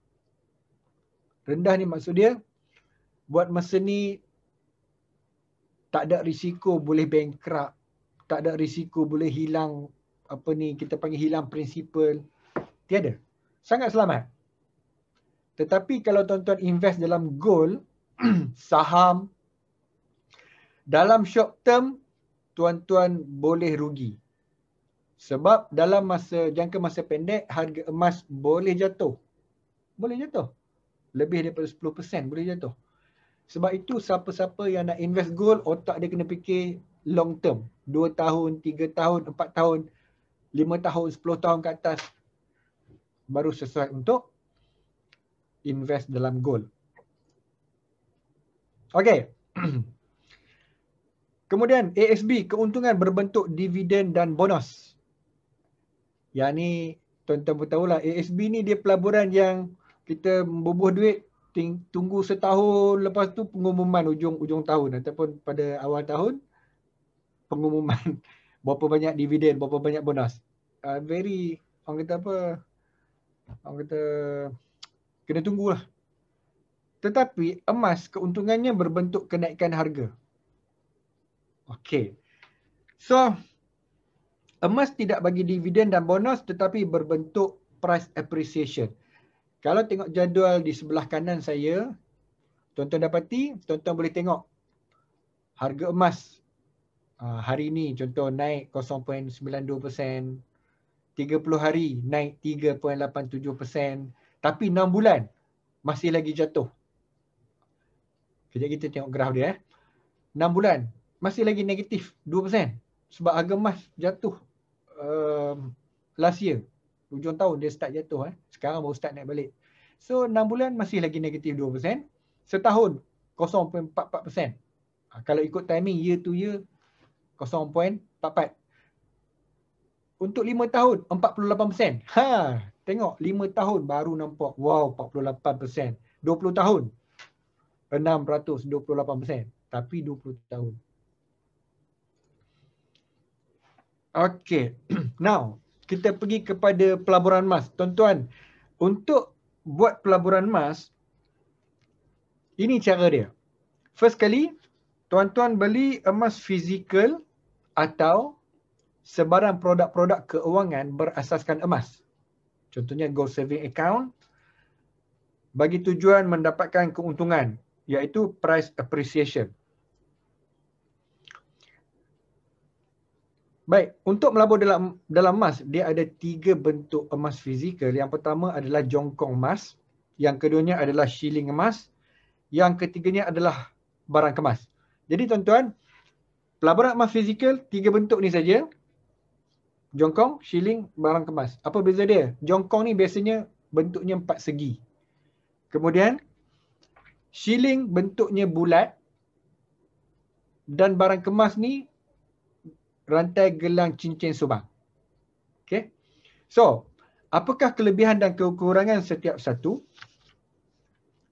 Rendah ni maksud dia, buat masa ni tak ada risiko boleh bankrupt, tak ada risiko boleh hilang, kita panggil hilang prinsipal. Tiada. Sangat selamat. Tetapi kalau tuan-tuan invest dalam gold, saham, dalam short term, tuan-tuan boleh rugi. Sebab dalam jangka masa pendek, harga emas boleh jatuh. Boleh jatuh. Lebih daripada 10% boleh jatuh. Sebab itu siapa-siapa yang nak invest gold, otak dia kena fikir long term. 2 tahun, 3 tahun, 4 tahun, 5 tahun, 10 tahun ke atas. Baru sesuai untuk invest dalam gold. Okey. Kemudian ASB, keuntungan berbentuk dividen dan bonus. Yang ni tuan-tuan pun tahulah, ASB ni dia pelaburan yang kita bubuh duit, tunggu setahun, lepas tu pengumuman ujung tahun ataupun pada awal tahun, pengumuman berapa banyak dividen, berapa banyak bonus. Very, orang kata kena tunggulah. Tetapi emas keuntungannya berbentuk kenaikan harga. Okey. So, emas tidak bagi dividen dan bonus tetapi berbentuk price appreciation. Kalau tengok jadual di sebelah kanan saya, tuan-tuan dapati, tuan-tuan boleh tengok harga emas hari ini contoh naik 0.92%, 3%, 30 hari naik 3.87%. Tapi 6 bulan masih lagi jatuh. Kejap kita tengok graf dia. 6 bulan masih lagi negatif 2%. Sebab harga emas jatuh last year. Hujung tahun dia start jatuh. Sekarang baru start naik balik. So 6 bulan masih lagi negatif 2%. Setahun 0.44%. Kalau ikut timing year to year 0.44. Untuk 5 tahun 48%. Tengok 5 tahun baru nampak wow 48%. 20 tahun 628%. Tapi 20 tahun. Okey. Now, kita pergi kepada pelaburan emas. Tuan-tuan, untuk buat pelaburan emas, ini cara dia. First kali, tuan-tuan beli emas fizikal atau sebarang produk-produk keuangan berasaskan emas. Contohnya gold saving account bagi tujuan mendapatkan keuntungan, iaitu price appreciation. Baik, untuk melabur dalam emas, dia ada 3 bentuk emas fizikal. Yang pertama adalah jongkong emas, yang keduanya adalah shilling emas, yang ketiganya adalah barang kemas. Jadi tuan-tuan, pelaburan emas fizikal 3 bentuk ni saja. Jongkong, shilling, barang kemas. Apa beza dia? Jongkong ni biasanya bentuknya 4 segi. Kemudian shilling bentuknya bulat, dan barang kemas ni rantai gelang cincin subang. Okey. So, apakah kelebihan dan kekurangan setiap satu?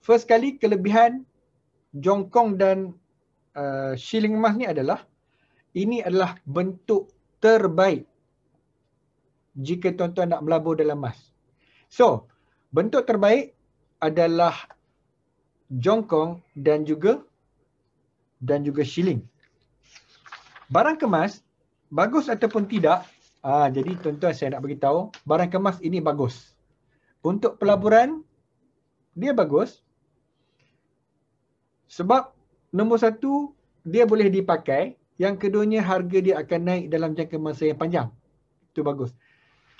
First kali, kelebihan jongkong dan shilling emas ni adalah, ini adalah bentuk terbaik jika tuan-tuan nak melabur dalam emas. So, bentuk terbaik adalah jongkong dan juga shilling. Barang kemas, bagus ataupun tidak, jadi tuan-tuan saya nak beritahu, barang kemas ini bagus. Untuk pelaburan, dia bagus. Sebab nombor satu, dia boleh dipakai. Yang keduanya, harga dia akan naik dalam jangka masa yang panjang. Itu bagus.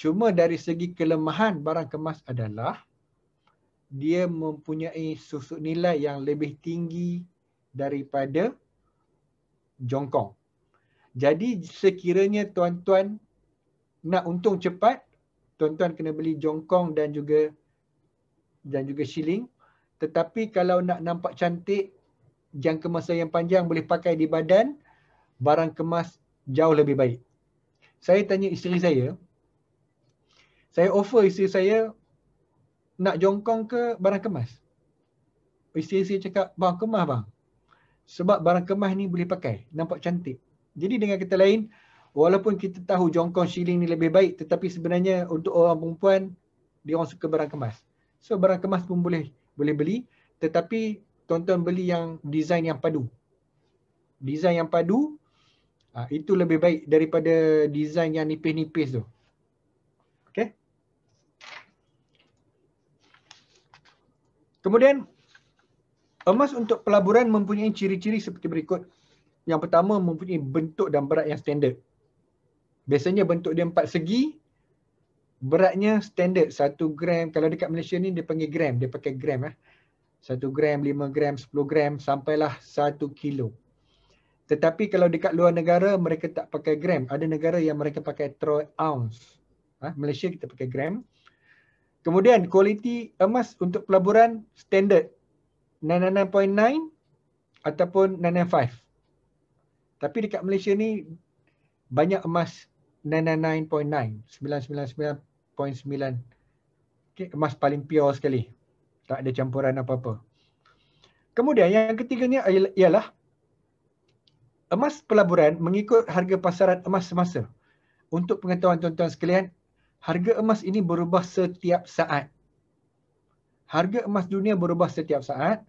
Cuma dari segi kelemahan barang kemas adalah, dia mempunyai susut nilai yang lebih tinggi daripada jongkong. Jadi sekiranya tuan-tuan nak untung cepat, tuan-tuan kena beli jongkong dan juga shilling. Tetapi kalau nak nampak cantik, jangka masa yang panjang boleh pakai di badan, barang kemas jauh lebih baik. Saya tanya isteri saya offer isteri saya, nak jongkong ke barang kemas? Isteri saya cakap, bang, kemas bang. Sebab barang kemas ni boleh pakai, nampak cantik. Jadi dengan kata lain, walaupun kita tahu jongkong shilling ni lebih baik, tetapi sebenarnya untuk orang perempuan, dia orang suka barang kemas. So barang kemas pun boleh beli, tetapi tuan-tuan beli yang design yang padu. Design yang padu, itu lebih baik daripada design yang nipis-nipis tu. Okay. Kemudian, emas untuk pelaburan mempunyai ciri-ciri seperti berikut. Yang pertama, mempunyai bentuk dan berat yang standard. Biasanya bentuk dia 4 segi, beratnya standard 1 gram. Kalau dekat Malaysia ni dia panggil gram, dia pakai gram. 1 gram, 5 gram, 10 gram sampailah 1 kilo. Tetapi kalau dekat luar negara, mereka tak pakai gram. Ada negara yang mereka pakai troy ounce. Malaysia kita pakai gram. Kemudian kualiti emas untuk pelaburan standard 99.9 ataupun 995. Tapi dekat Malaysia ni banyak emas 999.9, 999.9. Okay, emas paling pure sekali. Tak ada campuran apa-apa. Kemudian yang ketiganya ialah emas pelaburan mengikut harga pasaran emas semasa. Untuk pengetahuan tuan-tuan sekalian, harga emas ini berubah setiap saat. Harga emas dunia berubah setiap saat.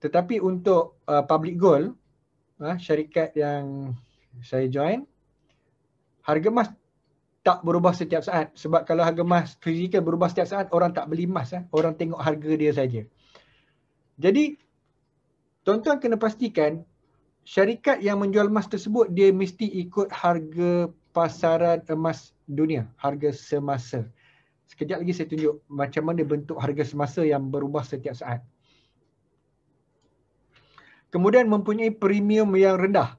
Tetapi untuk public gold, syarikat yang saya join, harga emas tak berubah setiap saat. Sebab kalau harga emas fizikal berubah setiap saat, orang tak beli emas. Orang tengok harga dia saja. Jadi, tuan-tuan kena pastikan syarikat yang menjual emas tersebut, dia mesti ikut harga pasaran emas dunia, harga semasa. Sekejap lagi saya tunjuk macam mana bentuk harga semasa yang berubah setiap saat. Kemudian mempunyai premium yang rendah.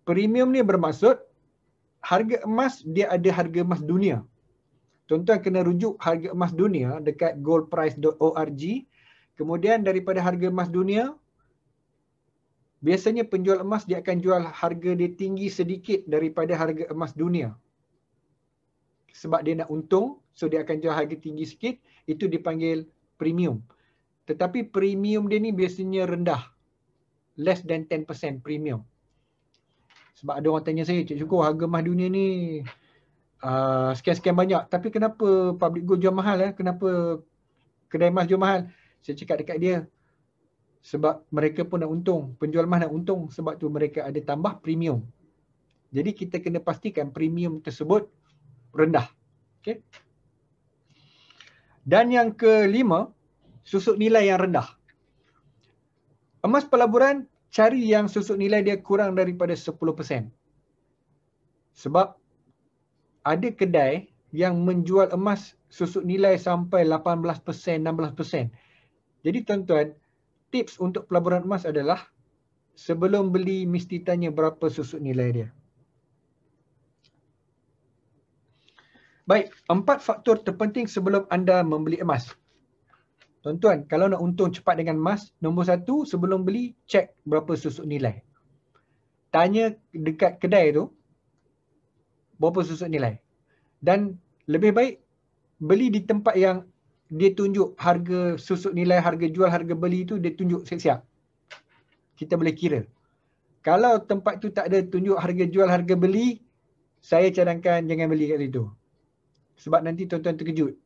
Premium ni bermaksud harga emas, dia ada harga emas dunia. Tuan-tuan kena rujuk harga emas dunia dekat goldprice.org. Kemudian daripada harga emas dunia, biasanya penjual emas dia akan jual harga dia tinggi sedikit daripada harga emas dunia. Sebab dia nak untung, so dia akan jual harga tinggi sikit, itu dipanggil premium. Tetapi premium dia ni biasanya rendah. Less than 10% premium. Sebab ada orang tanya saya, Cik Syukur, harga emas dunia ni sekian-sekian banyak. Tapi kenapa public gold jual mahal? Kenapa kedai emas jual mahal? Saya cakap dekat dia, sebab mereka pun nak untung. Penjual emas nak untung. Sebab tu mereka ada tambah premium. Jadi kita kena pastikan premium tersebut rendah. Okay. Dan yang kelima, susuk nilai yang rendah. Emas pelaburan cari yang susuk nilai dia kurang daripada 10%. Sebab ada kedai yang menjual emas susuk nilai sampai 18%, 16%. Jadi tuan-tuan, tips untuk pelaburan emas adalah sebelum beli mesti tanya berapa susuk nilai dia. Baik, 4 faktor terpenting sebelum anda membeli emas. Tuan-tuan, kalau nak untung cepat dengan emas, nombor 1, sebelum beli, cek berapa susuk nilai. Tanya dekat kedai tu, berapa susuk nilai. Dan lebih baik, beli di tempat yang dia tunjuk harga susuk nilai, harga jual, harga beli tu dia tunjuk siap-siap. Kita boleh kira. Kalau tempat tu tak ada tunjuk harga jual, harga beli, saya cadangkan jangan beli kat situ. Sebab nanti tuan-tuan terkejut.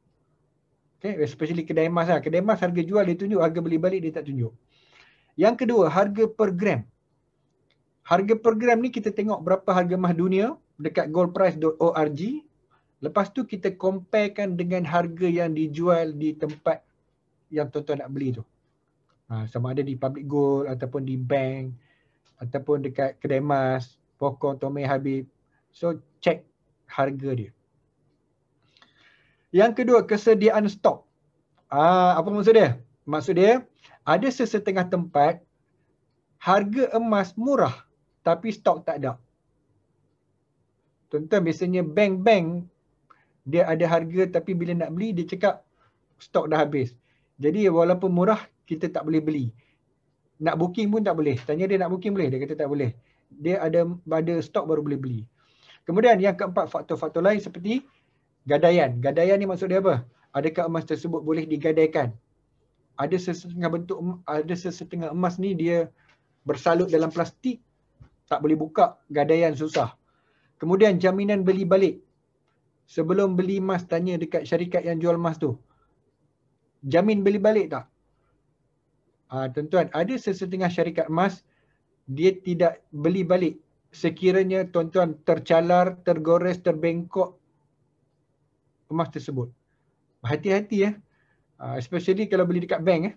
Okay, especially kedai emas lah. Kedai emas harga jual dia tunjuk, harga beli balik dia tak tunjuk. Yang kedua, harga per gram. Harga per gram ni kita tengok berapa harga emas dunia dekat goldprice.org. Lepas tu kita comparekan dengan harga yang dijual di tempat yang tuan-tuan nak beli tu. Sama ada di public gold ataupun di bank ataupun dekat kedai emas, Pokon, Tommy, Habib. So check harga dia. Yang kedua, kesediaan stok. Apa maksud dia? Maksud dia, ada sesetengah tempat harga emas murah tapi stok tak ada. Tuan-tuan, biasanya bank-bank dia ada harga tapi bila nak beli dia cakap stok dah habis. Jadi walaupun murah kita tak boleh beli. Nak booking pun tak boleh. Tanya dia nak booking boleh? Dia kata tak boleh. Dia ada stok baru boleh beli. Kemudian yang keempat, faktor-faktor lain seperti gadaian. Gadaian ni maksud dia apa? Adakah emas tersebut boleh digadaikan? Ada sesetengah emas ni dia bersalut dalam plastik, tak boleh buka, gadaian susah. Kemudian jaminan beli balik. Sebelum beli emas, tanya dekat syarikat yang jual emas tu, jamin beli balik tak? Tuan-tuan, ada sesetengah syarikat emas dia tidak beli balik sekiranya tuan-tuan tercalar, tergores, terbengkok emas tersebut. Hati-hati especially kalau beli dekat bank.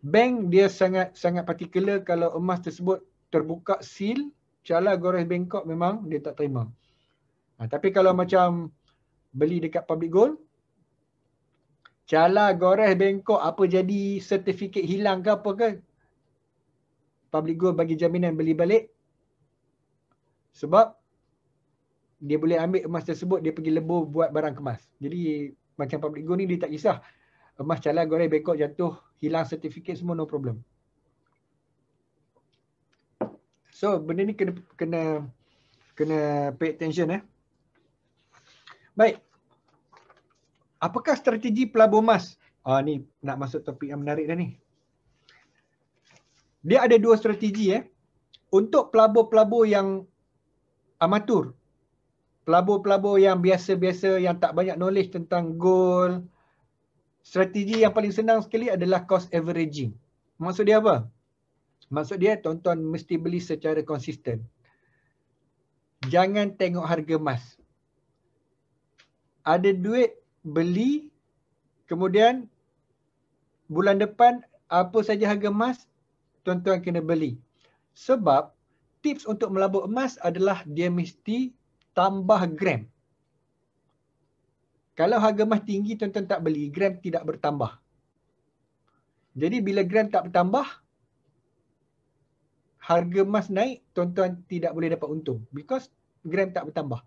Bank dia sangat particular kalau emas tersebut terbuka seal, calar, gores, bengkok, memang dia tak terima. Tapi kalau macam beli dekat public gold, calar, gores, bengkok, apa jadi sertifikat hilang ke apa ke, public gold bagi jaminan beli balik. Sebab dia boleh ambil emas tersebut, dia pergi lebur buat barang kemas. Jadi macam public gold ni dia tak kisah. Emas calar, gores, bengkok, jatuh, hilang sertifikat semua, no problem. So benda ni kena pay attention. Baik. Apakah strategi pelabur emas? Ni nak masuk topik yang menarik dah ni. Dia ada 2 strategi. Untuk pelabur-pelabur yang amatur, pelabur-pelabur yang biasa-biasa, yang tak banyak knowledge tentang gold, strategi yang paling senang sekali adalah cost averaging. Maksud dia apa? Maksud dia tuan-tuan mesti beli secara konsisten. Jangan tengok harga emas. Ada duit, beli, kemudian bulan depan apa saja harga emas, tuan-tuan kena beli. Sebab tips untuk melabur emas adalah dia mesti tambah gram. Kalau harga emas tinggi, tuan-tuan tak beli, gram tidak bertambah. Jadi bila gram tak bertambah, harga emas naik, tuan-tuan tidak boleh dapat untung because gram tak bertambah.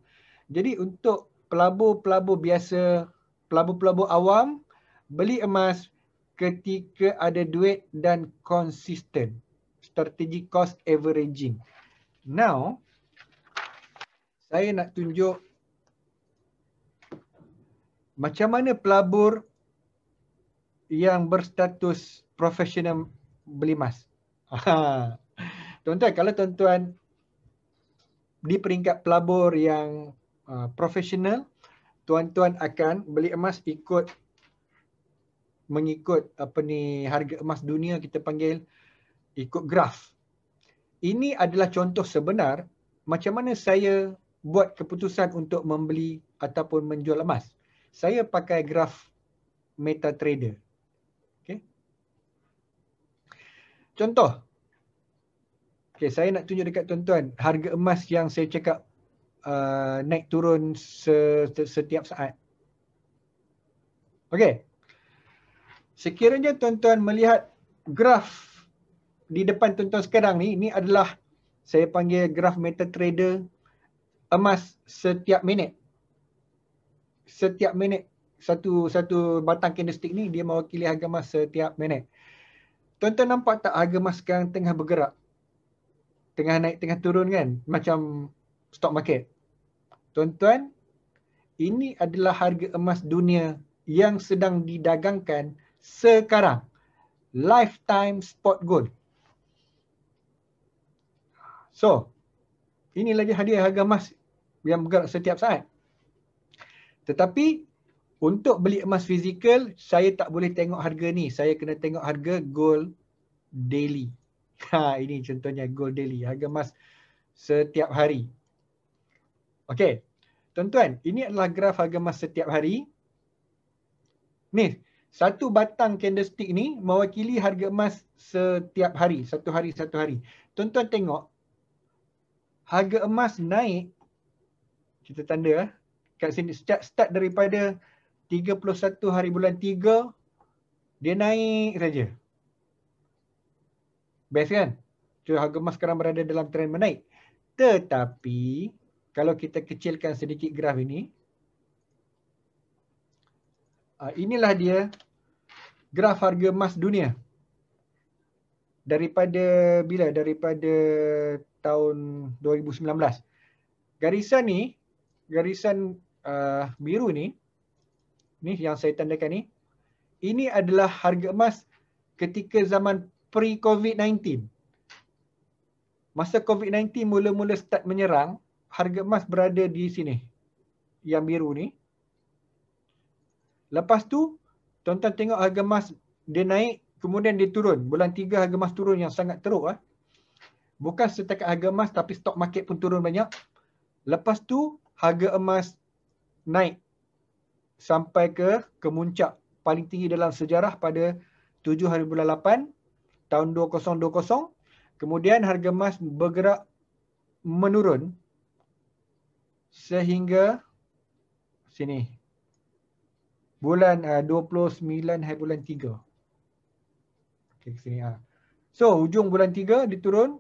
Jadi untuk pelabur-pelabur biasa, pelabur-pelabur awam, beli emas ketika ada duit dan konsisten. Strategic cost averaging. Now, saya nak tunjuk macam mana pelabur yang berstatus profesional beli emas. Tuan-tuan, kalau tuan-tuan di peringkat pelabur yang profesional, tuan-tuan akan beli emas mengikut harga emas dunia, kita panggil ikut graf. Ini adalah contoh sebenar macam mana saya buat keputusan untuk membeli ataupun menjual emas. Saya pakai graf MetaTrader. Okay. Contoh. Okay, saya nak tunjuk dekat tuan-tuan harga emas yang saya cakap naik turun setiap saat. Okay. Sekiranya tuan-tuan melihat graf di depan tuan-tuan sekarang ni, ini adalah saya panggil graf MetaTrader emas setiap minit. Setiap minit satu batang candlestick ni dia mewakili harga emas setiap minit. Tuan-tuan nampak tak harga emas sekarang tengah bergerak? Tengah naik, tengah turun kan? Macam stock market. Tuan-tuan, ini adalah harga emas dunia yang sedang didagangkan sekarang. Lifetime spot gold. So, ini lagi hadiah harga emas yang bergerak setiap saat. Tetapi untuk beli emas fizikal, saya tak boleh tengok harga ni. Saya kena tengok harga gold daily. Ini contohnya gold daily, harga emas setiap hari. Okey. Tuan-tuan, ini adalah graf harga emas setiap hari. Ni, satu batang candlestick ni mewakili harga emas setiap hari, satu hari. Tuan-tuan tengok harga emas naik, kita tanda kat sini, start daripada 31 hari bulan 3, dia naik saja. Best kan? So, harga emas sekarang berada dalam trend menaik. Tetapi, kalau kita kecilkan sedikit graf ini, inilah dia graf harga emas dunia. Daripada bila? Daripada tahun 2019. Garisan ni, garisan biru ni yang saya tandakan ni, ini adalah harga emas ketika zaman pre-COVID-19. Masa COVID-19 mula-mula start menyerang, harga emas berada di sini. Yang biru ni. Lepas tu, tuan-tuan tengok harga emas dia naik, kemudian dia turun. Bulan 3 harga emas turun yang sangat teruk. Bukan setakat harga emas, tapi stock market pun turun banyak. Lepas tu, harga emas naik sampai ke kemuncak paling tinggi dalam sejarah pada 7 hari bulan 8 tahun 2020. Kemudian harga emas bergerak menurun sehingga sini bulan 29 hari bulan 3. Okey, sini So, hujung bulan 3 dia turun.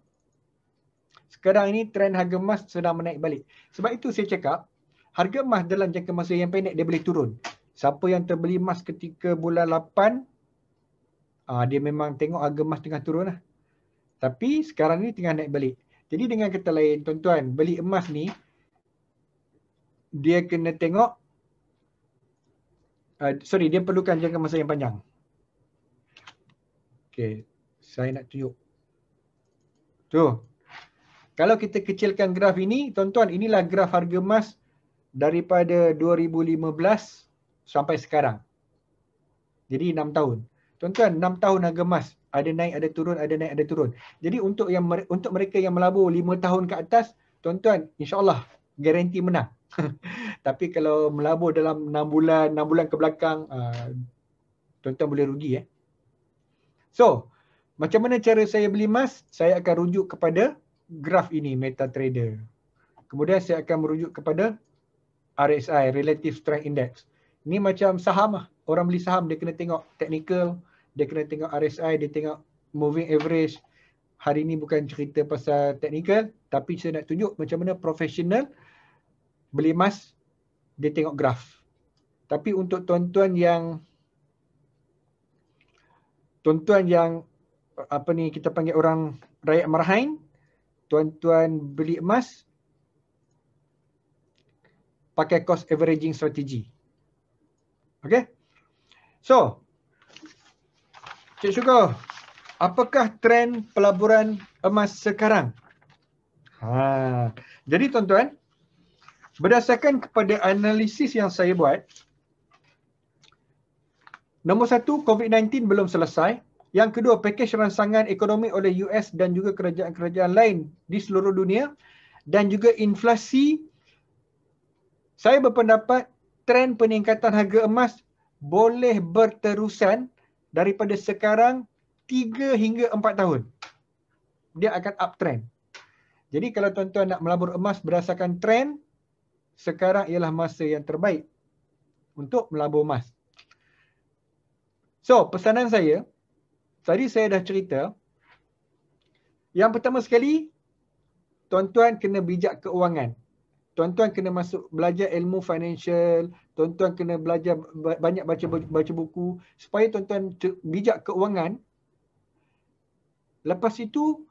Sekarang ini trend harga emas sedang menaik balik. Sebab itu saya cakap, harga emas dalam jangka masa yang pendek dia boleh turun. Siapa yang terbeli emas ketika bulan 8, dia memang tengok harga emas tengah turun lah. Tapi sekarang ni tengah naik balik. Jadi dengan kata lain, tuan-tuan, beli emas ni, dia kena tengok, dia perlukan jangka masa yang panjang. Okey, saya nak tunjuk. Tu. Kalau kita kecilkan graf ini, tuan-tuan, inilah graf harga emas daripada 2015 sampai sekarang. Jadi 6 tahun. Tuan-tuan, 6 tahun harga emas. Ada naik, ada turun, ada naik, ada turun. Jadi untuk mereka yang melabur 5 tahun ke atas, tuan-tuan, insya-Allah garanti menang. Tapi kalau melabur dalam 6 bulan ke belakang, tuan-tuan boleh rugi. So, macam mana cara saya beli emas? Saya akan rujuk kepada graf ini, MetaTrader. Kemudian saya akan merujuk kepada RSI, Relative Strength Index. Ini macam saham lah. Orang beli saham, dia kena tengok technical, dia kena tengok RSI, dia tengok moving average. Hari ini bukan cerita pasal technical, tapi saya nak tunjuk macam mana profesional beli emas, dia tengok graf. Tapi untuk tuan-tuan yang apa ni kita panggil orang rakyat marahain, tuan-tuan beli emas pakai cost averaging strategi. Okay? So, Cik Syukur, apakah trend pelaburan emas sekarang? Jadi tuan-tuan, berdasarkan kepada analisis yang saya buat, nombor satu, COVID-19 belum selesai. Yang kedua, pakej rangsangan ekonomi oleh US dan juga kerajaan-kerajaan lain di seluruh dunia. Dan juga inflasi. Saya berpendapat trend peningkatan harga emas boleh berterusan daripada sekarang 3 hingga 4 tahun. Dia akan uptrend. Jadi kalau tuan-tuan nak melabur emas berdasarkan trend, sekarang ialah masa yang terbaik untuk melabur emas. So, pesanan saya, tadi saya dah cerita, yang pertama sekali, tuan-tuan kena bijak keuangan. Tuan-tuan kena masuk belajar ilmu financial, tuan-tuan kena belajar banyak baca buku supaya tuan-tuan bijak keuangan. Lepas itu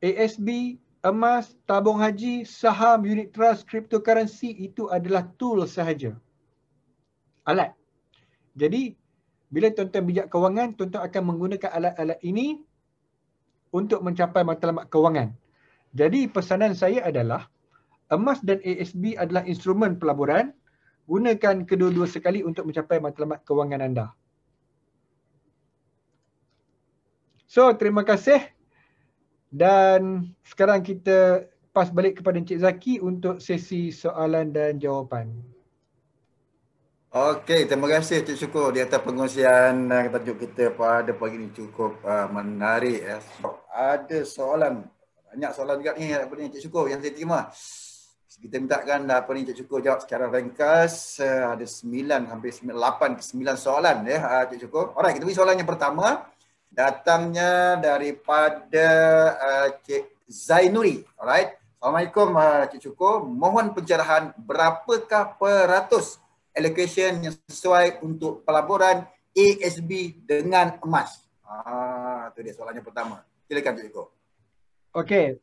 ASB, emas, tabung haji, saham, unit trust, cryptocurrency itu adalah tool sahaja. Alat. Jadi bila tuan-tuan bijak keuangan, tuan-tuan akan menggunakan alat-alat ini untuk mencapai matlamat keuangan. Jadi pesanan saya adalah emas dan ASB adalah instrumen pelaburan. Gunakan kedua-dua sekali untuk mencapai matlamat keuangan anda. So, terima kasih. Dan sekarang kita pass balik kepada Encik Zaki untuk sesi soalan dan jawapan. Okey, terima kasih Cik Syukur di atas pengkongsian tajuk kita pada pagi ini cukup menarik ya. So, ada soalan, banyak soalan juga ni apa ni Cik Syukur yang saya terima. Kita mintakan apa ni Cik Syukur jawab secara ringkas. Ada 9 hampir 8 ke 9 soalan ya Cik Syukur. Alright, kita pergi soalan yang pertama. Datangnya daripada Cik Zainuri. Alright. Assalamualaikum Cik Syukur. Mohon pencerahan berapakah peratus allocation yang sesuai untuk pelaburan ASB dengan emas? Itu dia soalan yang pertama. Silakan Cik Syukur. Okey.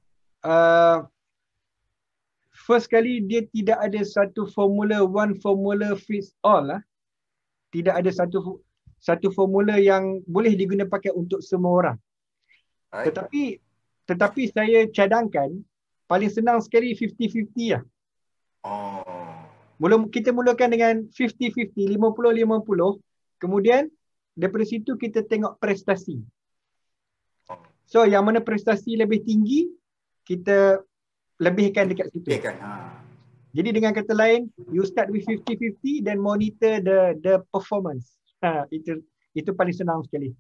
First kali dia tidak ada satu formula, one formula fits all lah. Tidak ada satu formula yang boleh digunakan pakai untuk semua orang. Tetapi saya cadangkan paling senang sekali 50-50 lah. Kita mulakan dengan 50-50, 50-50. Kemudian daripada situ kita tengok prestasi. So yang mana prestasi lebih tinggi, kita lebihkan dekat situ. Jadi dengan kata lain, you start with 50-50 then monitor the performance. Itu paling senang sekali.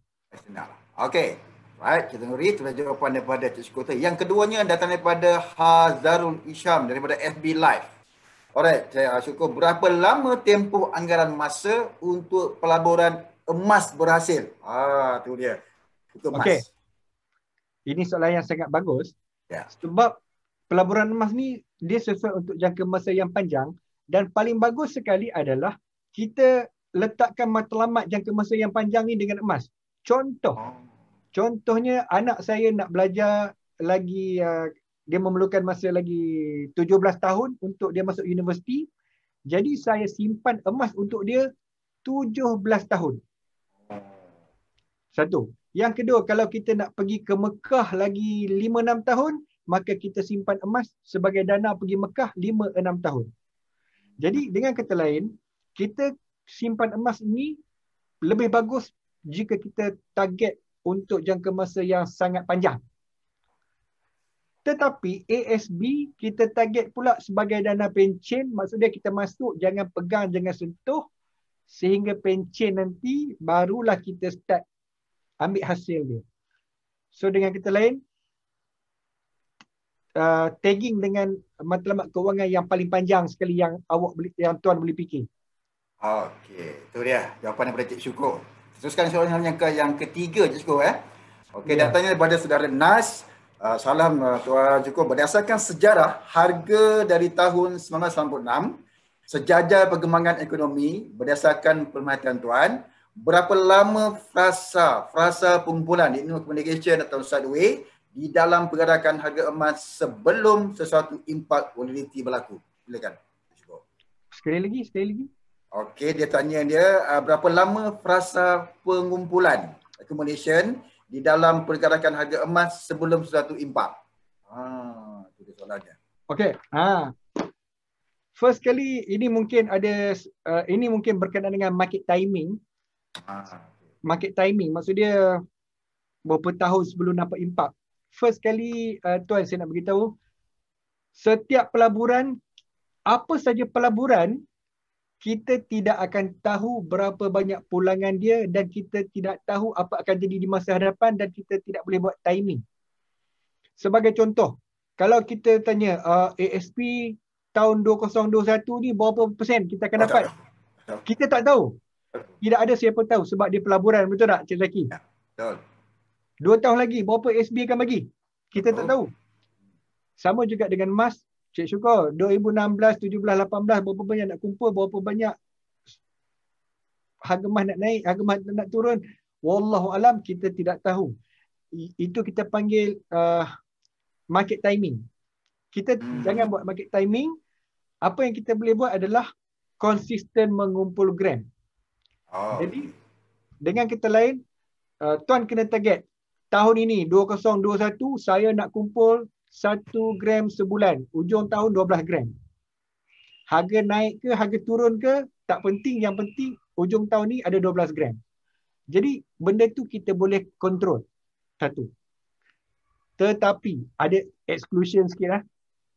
Senang. Okey. Right, kita ngeri telah jawapan daripada Cik Syukur. Yang keduanya datang daripada Hazarul Isham daripada FB Live. Alright, saya Syukur, berapa lama tempoh anggaran masa untuk pelaburan emas berhasil? Tu dia. Itu emas. Okey. Ini soalan yang sangat bagus. Ya. Sebab pelaburan emas ni dia sesuai untuk jangka masa yang panjang dan paling bagus sekali adalah kita letakkan matlamat jangka masa yang panjang ni dengan emas. Contohnya anak saya nak belajar lagi, dia memerlukan masa lagi 17 tahun untuk dia masuk universiti. Jadi saya simpan emas untuk dia 17 tahun. Satu. Yang kedua, kalau kita nak pergi ke Mekah lagi 5-6 tahun, maka kita simpan emas sebagai dana pergi Mekah 5-6 tahun. Jadi dengan kata lain, kita simpan emas ini lebih bagus jika kita target untuk jangka masa yang sangat panjang. Tetapi ASB kita target pula sebagai dana pencen, maksudnya kita masuk, jangan pegang, jangan sentuh sehingga pencen nanti barulah kita start ambil hasil dia. So dengan kata lain, tagging dengan matlamat kewangan yang paling panjang sekali yang yang tuan boleh fikir? Okey, itu dia jawapan daripada Cik Syukur. Teruskan soalan yang ketiga, Cik Syukur. Okey, datangnya daripada saudara Nas. Salam Tuan Syukur. Berdasarkan sejarah, harga dari tahun 1996, sejajar perkembangan ekonomi berdasarkan perkhidmatan Tuan, berapa lama frasa pengumpulan Economic Communication atau Sideway di dalam pergerakan harga emas sebelum sesuatu impact volatility berlaku? Silakan. Sekali lagi. Okey, dia tanya berapa lama frasa pengumpulan accumulation di dalam pergerakan harga emas sebelum sesuatu impact. Itu dia soalannya. Okey. First kali ini mungkin berkenaan dengan market timing. Market timing maksud dia berapa tahun sebelum nampak impact. First kali tuan saya nak beritahu, setiap pelaburan, apa saja pelaburan, kita tidak akan tahu berapa banyak pulangan dia dan kita tidak tahu apa akan jadi di masa hadapan dan kita tidak boleh buat timing. Sebagai contoh, kalau kita tanya ASP tahun 2021 ni berapa persen kita akan dapat? Kita tak tahu. Tidak ada siapa tahu sebab dia pelaburan, betul tak Cik Zaki? Ya, betul. 2 tahun lagi berapa ASB akan bagi? Kita tak tahu. Sama juga dengan emas. Cik Syukur, 2016, 17, 18 berapa banyak nak kumpul, berapa banyak harga emas nak naik, harga emas nak turun. Wallahu alam, kita tidak tahu. Itu kita panggil market timing. Kita jangan buat market timing. Apa yang kita boleh buat adalah konsisten mengumpul gram. Jadi dengan kata lain, tuan kena target tahun ini 2021 saya nak kumpul 1 gram sebulan, ujung tahun 12 gram. Harga naik ke, harga turun ke, tak penting, yang penting ujung tahun ni ada 12 gram. Jadi benda tu kita boleh kontrol. Satu. Tetapi ada exclusion sikit lah.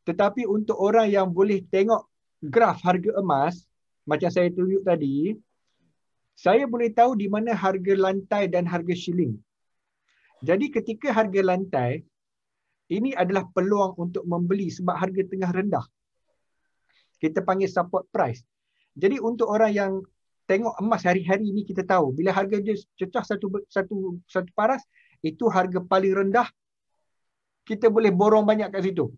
Tetapi untuk orang yang boleh tengok graf harga emas, macam saya tunjuk tadi, saya boleh tahu di mana harga lantai dan harga shilling. Jadi ketika harga lantai, ini adalah peluang untuk membeli sebab harga tengah rendah. Kita panggil support price. Jadi untuk orang yang tengok emas hari-hari ni, kita tahu bila harga dia cecah satu paras, itu harga paling rendah. Kita boleh borong banyak kat situ.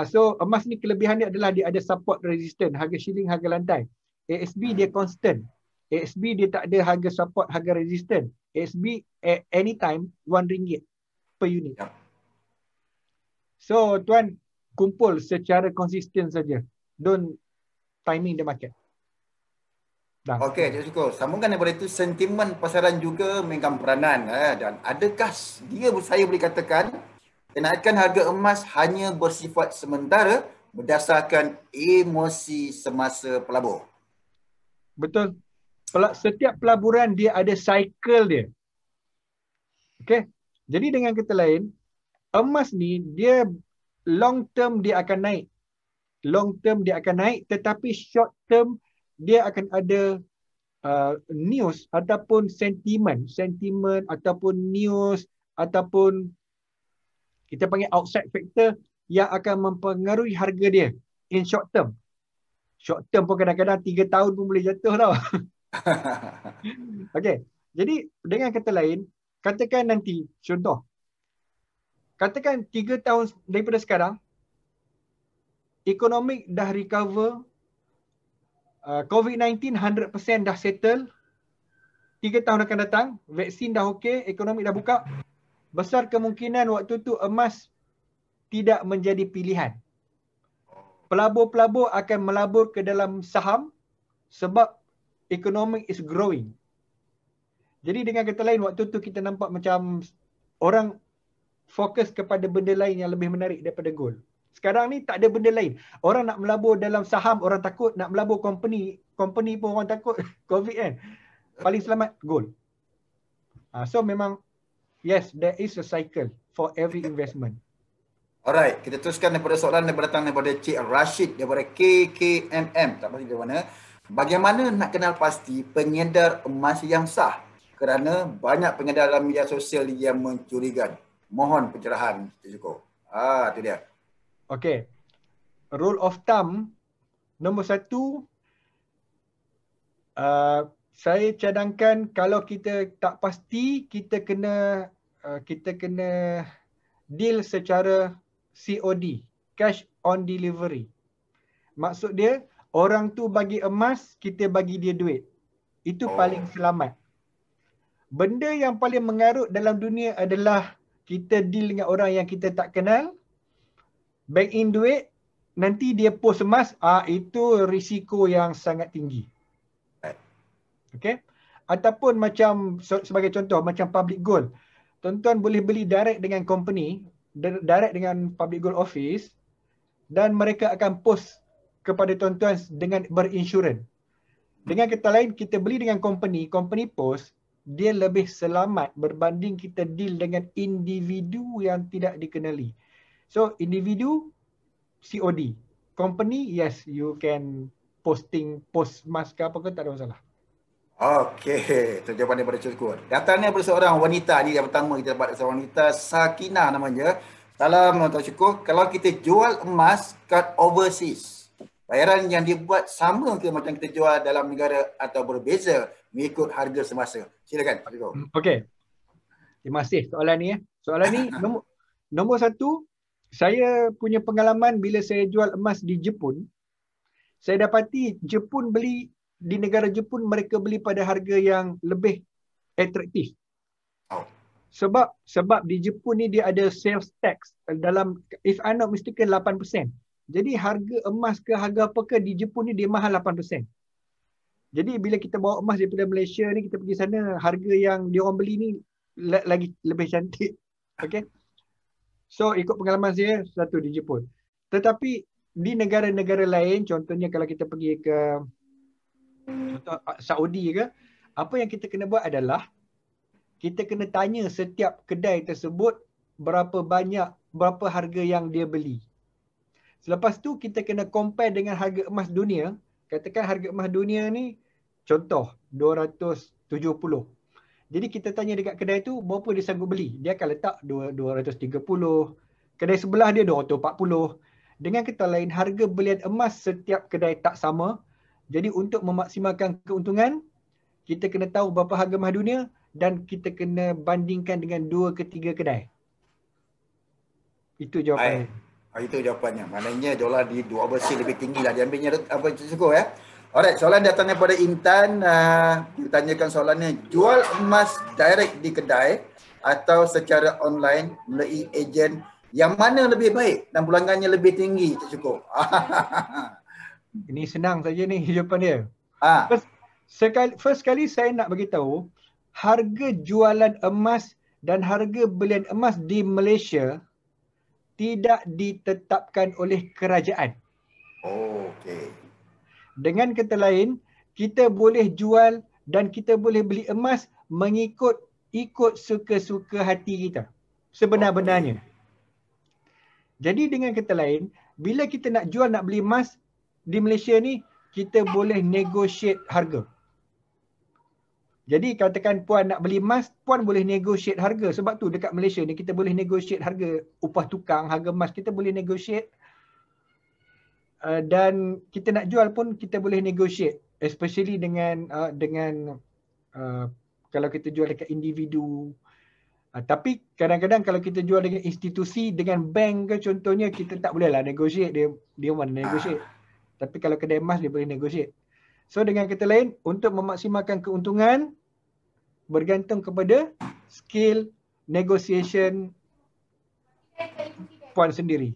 So emas ni kelebihan dia adalah dia ada support resistance, harga shilling, harga lantai. ASB dia constant. ASB dia tak ada harga support, harga resistance. ASB at any time RM1 per unit. So tuan kumpul secara konsisten saja. Don't timing the market. Okey, Cik Syukur. Sambungkan daripada itu, sentimen pasaran juga mainkan peranan. Dan adakah saya boleh katakan kenaikan harga emas hanya bersifat sementara berdasarkan emosi semasa pelabur? Betul. Setiap pelaburan dia ada cycle dia. Okey. Jadi dengan kata lain, emas ni dia long term dia akan naik. Long term dia akan naik, tetapi short term dia akan ada news ataupun sentimen ataupun news ataupun kita panggil outside factor yang akan mempengaruhi harga dia in short term. Short term pun kadang-kadang 3 tahun pun boleh jatuh tau. Okey. Jadi dengan kata lain, katakan nanti contoh. Katakan 3 tahun daripada sekarang ekonomi dah recover, COVID-19 100% dah settle, 3 tahun akan datang, vaksin dah okey, ekonomi dah buka, besar kemungkinan waktu tu emas tidak menjadi pilihan. Pelabur-pelabur akan melabur ke dalam saham sebab ekonomi is growing. Jadi dengan kata lain, waktu tu kita nampak macam orang fokus kepada benda lain yang lebih menarik daripada gold. Sekarang ni tak ada benda lain. Orang nak melabur dalam saham, orang takut. Nak melabur company pun orang takut. COVID kan. Paling selamat gold. So memang yes, there is a cycle for every investment. Alright, kita teruskan daripada soalan yang datang daripada Cik Rashid daripada KKMM. Tak pasti dari mana. Bagaimana nak kenal pasti pengedar emas yang sah? Kerana banyak pengedar dalam media sosial yang mencurigakan. Mohon pencerahan, Cik Syukur. Itu dia. Okey. Rule of thumb nombor 1, saya cadangkan kalau kita tak pasti, kita kena deal secara COD, cash on delivery. Maksud dia, orang tu bagi emas, kita bagi dia duit. Itu paling selamat. Benda yang paling mengarut dalam dunia adalah kita deal dengan orang yang kita tak kenal, bank in duit, nanti dia post emas, itu risiko yang sangat tinggi. Okay? Ataupun macam, sebagai contoh, macam public gold. Tuan-tuan boleh beli direct dengan company, direct dengan public gold office, dan mereka akan post kepada tuan-tuan dengan berinsurans. Dengan kata lain, kita beli dengan company post, dia lebih selamat berbanding kita deal dengan individu yang tidak dikenali. So, individu, COD. Company, yes, you can post mas ke apa ke, tak ada masalah. Okey, itu jawapan daripada Cik Syukur. Datangnya daripada seorang wanita ni, yang pertama kita dapat seorang wanita, Sakinah namanya. Salam Tuan Syukur, kalau kita jual emas kat overseas, bayaran yang dibuat sama ke macam kita jual dalam negara atau berbeza mengikut harga semasa? Silakan Pak Syukur. Okey. Terima kasih soalan ni. Soalan ni nombor 1, saya punya pengalaman bila saya jual emas di Jepun, saya dapati Jepun beli, di negara Jepun mereka beli pada harga yang lebih atraktif. Sebab di Jepun ni dia ada sales tax dalam, if I'm not mistaken, 8%. Jadi harga emas ke harga apa ke di Jepun ni dia mahal 8%. Jadi bila kita bawa emas daripada Malaysia ni, kita pergi sana, harga yang dia orang beli ni lagi lebih cantik. Okay. So ikut pengalaman saya, satu di Jepun. Tetapi di negara-negara lain, contohnya kalau kita pergi ke contoh Saudi ke, apa yang kita kena buat adalah kita kena tanya setiap kedai tersebut berapa harga yang dia beli. Selepas tu kita kena compare dengan harga emas dunia. Katakan harga emas dunia ni contoh 270. Jadi kita tanya dekat kedai tu berapa dia sanggup beli. Dia akan letak 230. Kedai sebelah dia 240. Dengan kata lain, harga belian emas setiap kedai tak sama. Jadi untuk memaksimalkan keuntungan, kita kena tahu berapa harga emas dunia dan kita kena bandingkan dengan 2 ke 3 kedai. Itu jawapannya. Itu jawapannya. Maknanya jualan di dua bersih lebih tinggi lah. Diambilnya apa cukup ya. Alright, soalan datang daripada Intan. Kita tanyakan soalannya, jual emas direct di kedai atau secara online melalui ejen, yang mana lebih baik dan pulangannya lebih tinggi? Cukup. Ini senang saja ni jawapan dia. First kali saya nak bagi tahu, harga jualan emas dan harga belian emas di Malaysia tidak ditetapkan oleh kerajaan. Okey. Dengan kata lain, kita boleh jual dan kita boleh beli emas mengikut suka-suka hati kita. Sebenar-benarnya. Jadi dengan kata lain, bila kita nak jual, nak beli emas di Malaysia ni, kita boleh negotiate harga. Jadi katakan puan nak beli emas, puan boleh negotiate harga. Sebab tu dekat Malaysia ni kita boleh negotiate harga upah tukang, harga emas kita boleh negotiate. Dan kita nak jual pun kita boleh negotiate, especially dengan kalau kita jual dekat individu. Tapi kadang-kadang kalau kita jual dengan institusi, dengan bank ke contohnya, kita tak boleh lah negotiate, dia mana negotiate. Tapi kalau kedai emas dia boleh negotiate. So dengan kata lain, untuk memaksimalkan keuntungan bergantung kepada skill negotiation puan sendiri.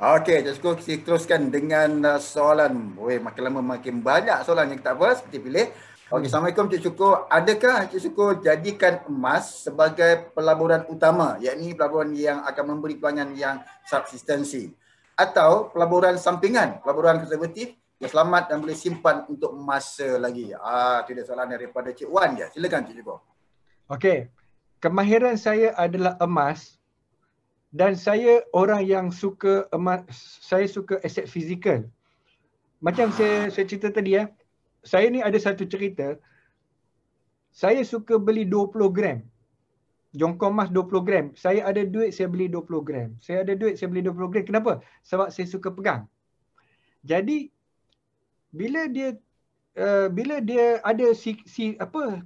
Okey, cukup kita teruskan dengan soalan. Makin lama makin banyak soalan yang tak apa, seperti pilih. Okey, Assalamualaikum Cik Syukur. Adakah Cik Syukur jadikan emas sebagai pelaburan utama, yakni pelaburan yang akan memberi kewangan yang subsistensi, atau pelaburan sampingan, pelaburan konservatif yang selamat dan boleh simpan untuk masa lagi? Itu dia soalan daripada Cik Wan je. Silakan Cik Syukur. Okey. Kemahiran saya adalah emas. Dan saya orang yang suka emas, saya suka aset fizikal. Macam saya cerita tadi saya ni ada satu cerita. Saya suka beli 20 gram. jongkong emas 20 gram. Saya ada duit, saya beli 20 gram. Saya ada duit, saya beli 20 gram. Kenapa? Sebab saya suka pegang. Jadi bila dia ada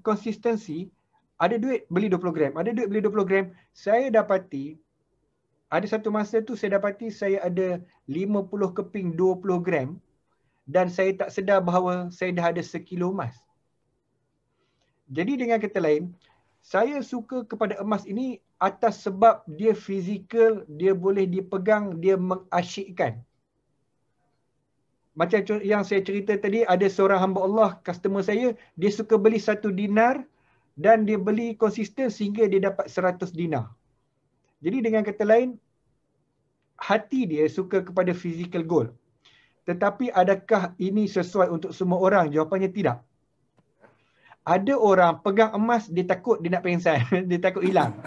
konsistensi, ada duit beli 20 gram, ada duit beli 20 gram, saya dapati ada satu masa tu saya dapati saya ada 50 keping 20 gram dan saya tak sedar bahawa saya dah ada sekilo emas. Jadi dengan kata lain, saya suka kepada emas ini atas sebab dia fizikal, dia boleh dipegang, dia mengasyikkan. Macam yang saya cerita tadi, ada seorang hamba Allah, customer saya, dia suka beli 1 dinar dan dia beli konsisten sehingga dia dapat 100 dinar. Jadi dengan kata lain, hati dia suka kepada physical gold. Tetapi adakah ini sesuai untuk semua orang? Jawapannya tidak. Ada orang pegang emas, dia takut dia nak pengsan. Dia takut hilang.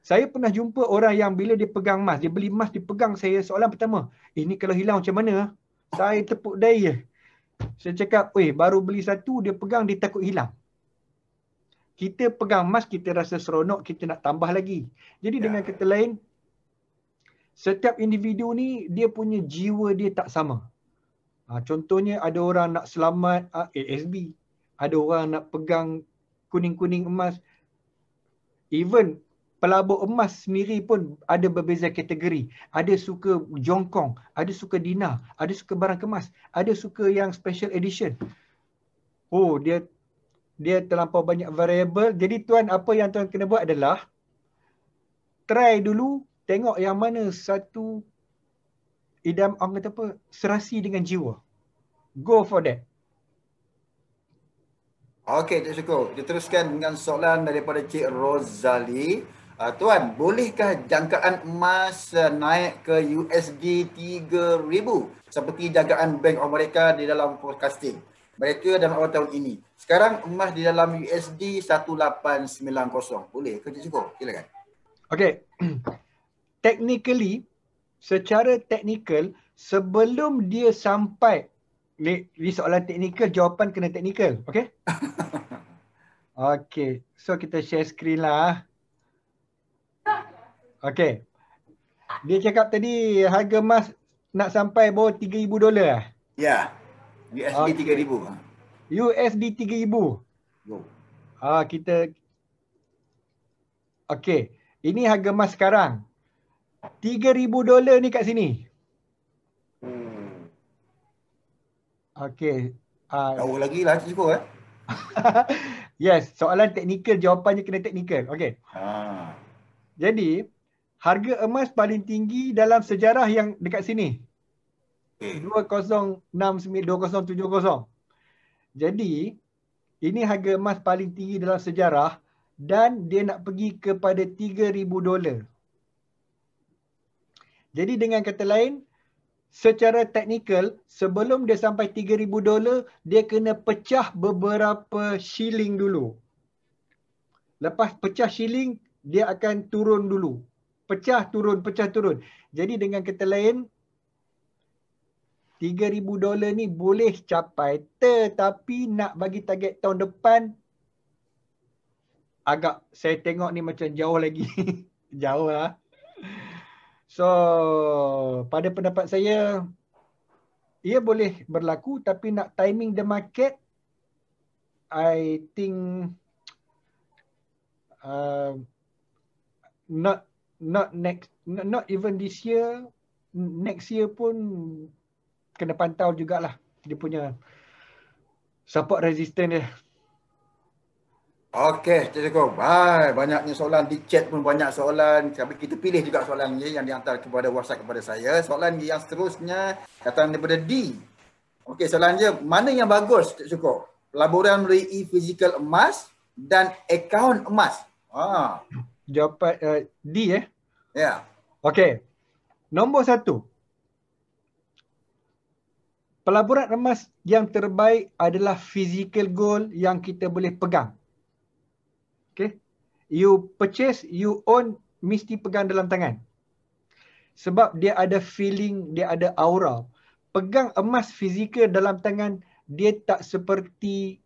Saya pernah jumpa orang yang bila dia pegang emas, dia beli emas, dia pegang. Saya soalan pertama, ini kalau hilang macam mana? Saya tepuk dahi. Saya cakap, baru beli 1, dia pegang, dia takut hilang. Kita pegang emas, kita rasa seronok, kita nak tambah lagi. Jadi dengan kata lain, setiap individu ni, dia punya jiwa dia tak sama. Contohnya, ada orang nak selamat ASB. Ada orang nak pegang kuning-kuning emas. Even pelabur emas sendiri pun ada berbeza kategori. Ada suka jongkong, ada suka dinar, ada suka barang kemas, ada suka yang special edition. Dia terlampau banyak variable. Jadi tuan, apa yang tuan kena buat adalah try dulu, tengok yang mana satu orang kata apa, serasi dengan jiwa. Go for that. Okey, Cik Syukur. Kita teruskan dengan soalan daripada Cik Rozali. Tuan, bolehkah jangkaan emas naik ke USD 3,000 seperti jangkaan Bank of America di dalam forecasting mereka dalam awal tahun ini? Sekarang emas di dalam USD 1890. Boleh ke, Cik Syukur? Silakan. Okey. Technically, secara teknikal, sebelum dia sampai ni soalan teknikal, jawapan kena teknikal. Okey? Okey. So kita share screen lah. Okey. Dia cakap tadi harga emas nak sampai bawah $3,000. Ya. USD 3,000. USD 3,000. Kita okey. Ini harga emas sekarang. $3,000 ni kat sini. Okey. Jauh lagi lah, Cik Syukur. Yes, soalan teknikal, jawapannya kena teknikal. Okey. Jadi, harga emas paling tinggi dalam sejarah yang dekat sini. 2070. Jadi, ini harga emas paling tinggi dalam sejarah dan dia nak pergi kepada $3,000. Jadi dengan kata lain, secara teknikal, sebelum dia sampai $3,000, dia kena pecah beberapa shilling dulu. Lepas pecah shilling, dia akan turun dulu. Pecah, turun, pecah, turun. Jadi dengan kata lain, $3,000 ni boleh capai, tetapi nak bagi target tahun depan, agak saya tengok ni macam jauh lagi. Jauh lah. So, pada pendapat saya, ia boleh berlaku, tapi nak timing the market, I think not even this year, next year pun kena pantau jugalah dia punya support resistance dia. Okey, Cik Syukur. Banyaknya soalan di chat pun banyak soalan. Tapi kita pilih juga soalan ni yang dihantar kepada WhatsApp kepada saya. Soalan yang seterusnya datang daripada D. Okey, soalan dia, mana yang bagus, Cik Syukur? Pelaburan melalui fizikal emas dan akaun emas. Jawapan D Ya. Okey. Nombor 1. Pelaburan emas yang terbaik adalah physical gold yang kita boleh pegang. Okay. You purchase, you own, mesti pegang dalam tangan. Sebab dia ada feeling, dia ada aura. Pegang emas fizikal dalam tangan, dia tak seperti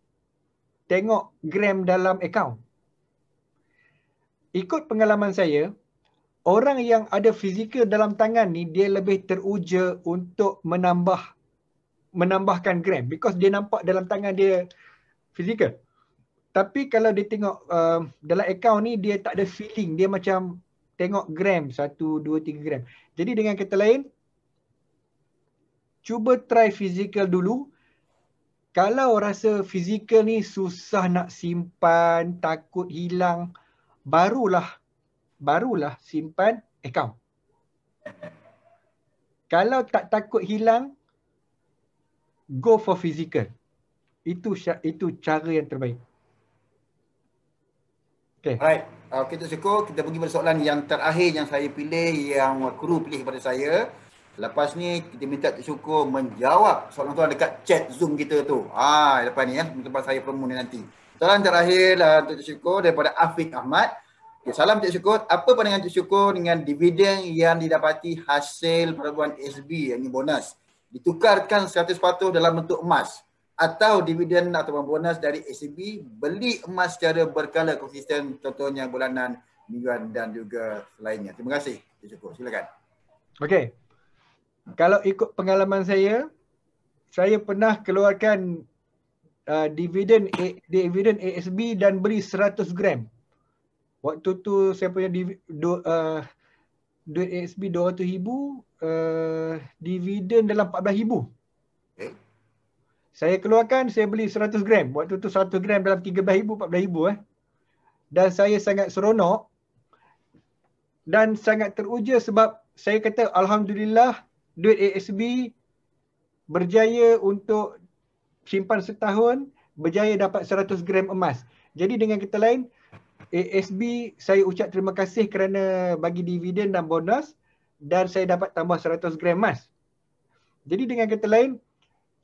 tengok gram dalam akaun. ikut pengalaman saya, orang yang ada fizikal dalam tangan ni dia lebih teruja untuk menambahkan gram because dia nampak dalam tangan dia fizikal. Tapi kalau dia tengok dalam akaun ni dia tak ada feeling, dia macam tengok gram 1, 2, 3 gram. Jadi dengan kata lain, cuba try fizikal dulu. Kalau rasa fizikal ni susah nak simpan, takut hilang, barulah simpan akaun. Kalau tak takut hilang, go for physical. Itu cara yang terbaik. Okay. Alright. Okay, Tok Syukur, kita pergi pada soalan yang terakhir yang saya pilih, yang kru pilih kepada saya. Lepas ni kita minta Tok Syukur menjawab soalan tu dekat chat Zoom kita tu. Lepas ni lepas saya promo ni nanti. Soalan terakhir lah Tok Syukur daripada Afiq Ahmad. Okay, salam Tok Syukur. Apa pandangan Tok Syukur dengan dividen yang didapati hasil pelaburan SB, yang ini bonus, ditukarkan 100% dalam bentuk emas, atau dividen atau bonus dari SCB beli emas secara berkala konsisten, contohnya bulanan, mingguan dan juga lainnya. Terima kasih. Cukup. Silakan. Okey. Kalau ikut pengalaman saya pernah keluarkan dividen ASB dan beli 100 gram. Waktu tu saya punya duit ASB 200,000, dividen dalam 14,000. Okay. Saya keluarkan, saya beli 100 gram. Waktu tu 100 gram dalam 13,000, 14,000 Dan saya sangat seronok dan sangat teruja sebab saya kata Alhamdulillah duit ASB berjaya untuk simpan setahun, berjaya dapat 100 gram emas. Jadi dengan kata lain, ASB saya ucap terima kasih kerana bagi dividen dan bonus dan saya dapat tambah 100 gram emas. Jadi dengan kata lain,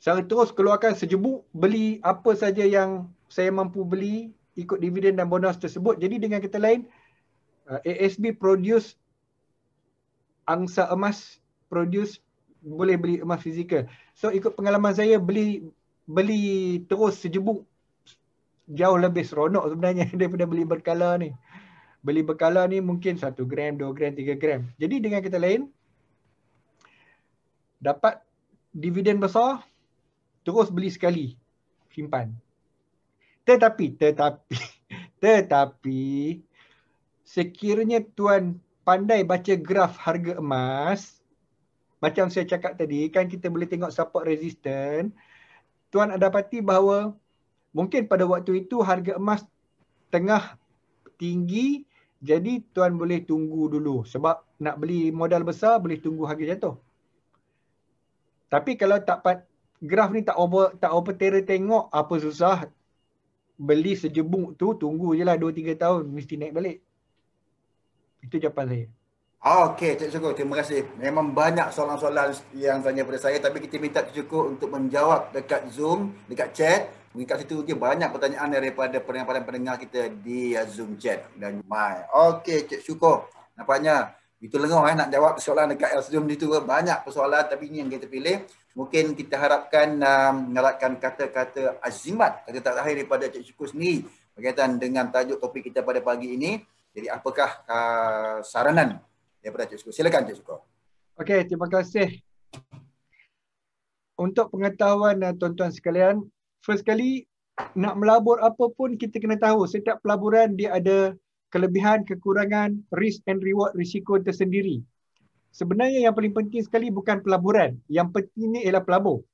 saya terus keluarkan sejebuk, beli apa saja yang saya mampu beli ikut dividen dan bonus tersebut. Jadi dengan kata lain, ASB produce angsa emas, boleh beli emas fizikal. So ikut pengalaman saya, beli terus sejebuk jauh lebih seronok sebenarnya daripada beli berkala ni. Beli berkala ni mungkin 1 gram, 2 gram, 3 gram. Jadi dengan kata lain, dapat dividen besar, terus beli sekali, simpan. Tetapi sekiranya tuan pandai baca graf harga emas, macam saya cakap tadi, kan kita boleh tengok support resistance, tuan dapati bahawa mungkin pada waktu itu harga emas tengah tinggi, jadi tuan boleh tunggu dulu. Sebab nak beli modal besar, boleh tunggu harga jatuh. Tapi kalau graf ni tak over terror tengok, apa susah. Beli sejebuk tu, tunggu je lah 2-3 tahun, mesti naik balik. Itu jawapan saya. Okey, Cik Syukur, terima kasih. Memang banyak soalan-soalan yang tanya pada saya, tapi kita minta Cik Syukur untuk menjawab dekat Zoom, dekat chat. Mungkin kat situ dia banyak pertanyaan daripada pendengar kita di Zoom chat dan my. Okey, Cik Syukur. Nampaknya itu lengoh nak jawab soalan dekat Zoom itu, banyak persoalan, tapi ini yang kita pilih. Mungkin kita harapkan mengarahkan kata-kata azimat, kata terakhir daripada Cik Syukur sendiri berkaitan dengan tajuk topik kita pada pagi ini. Jadi apakah saranan daripada Cik Syukur? Silakan Cik Syukur. Okey, terima kasih. Untuk pengetahuan tuan-tuan sekalian, first kali nak melabur apa pun kita kena tahu setiap pelaburan dia ada kelebihan, kekurangan, risk and reward, risiko tersendiri. Sebenarnya yang paling penting sekali bukan pelaburan. Yang pentingnya ialah pelabur.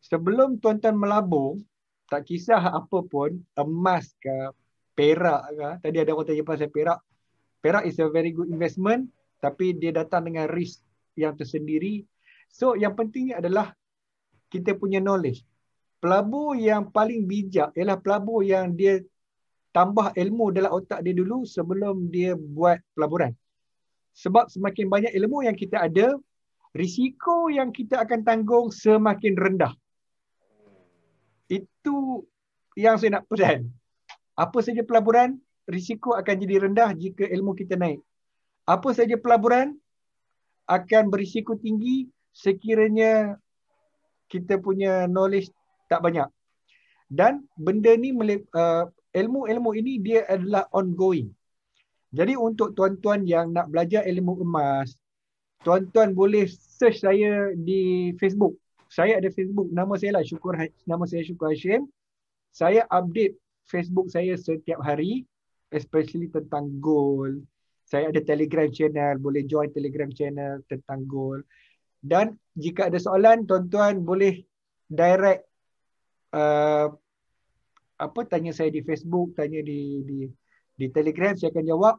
Sebelum tuan-tuan melabur, tak kisah apa pun, emas ke, perak ke. Tadi ada orang tanya pasal perak. Perak is a very good investment, tapi dia datang dengan risk yang tersendiri. So yang pentingnya adalah kita punya knowledge. Pelabur yang paling bijak ialah pelabur yang dia tambah ilmu dalam otak dia dulu sebelum dia buat pelaburan. Sebab semakin banyak ilmu yang kita ada, risiko yang kita akan tanggung semakin rendah. Itu yang saya nak pesan. Apa saja pelaburan, risiko akan jadi rendah jika ilmu kita naik. Apa saja pelaburan akan berisiko tinggi sekiranya kita punya knowledge tak banyak. Dan benda ni ilmu-ilmu ini dia adalah ongoing. Jadi untuk tuan-tuan yang nak belajar ilmu emas, tuan-tuan boleh search saya di Facebook. Saya ada Facebook, nama saya lah nama saya Syukur Hashim. Saya update Facebook saya setiap hari, especially tentang gold. Saya ada Telegram channel, boleh join Telegram channel tentang gold. Dan jika ada soalan, tuan-tuan boleh direct tanya saya di Facebook, tanya di Telegram, saya akan jawab.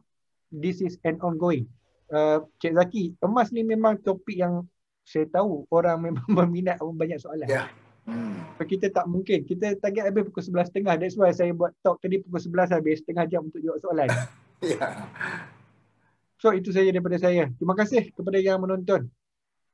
This is an ongoing. Cik Zaki, emas ni memang topik yang saya tahu orang memang berminat, banyak soalan. Ya. So, kita tak mungkin. Kita target habis pukul 11.30. That's why saya buat talk tadi pukul 11 habis, setengah jam untuk jawab soalan. Ya. So itu saja daripada saya. Terima kasih kepada yang menonton.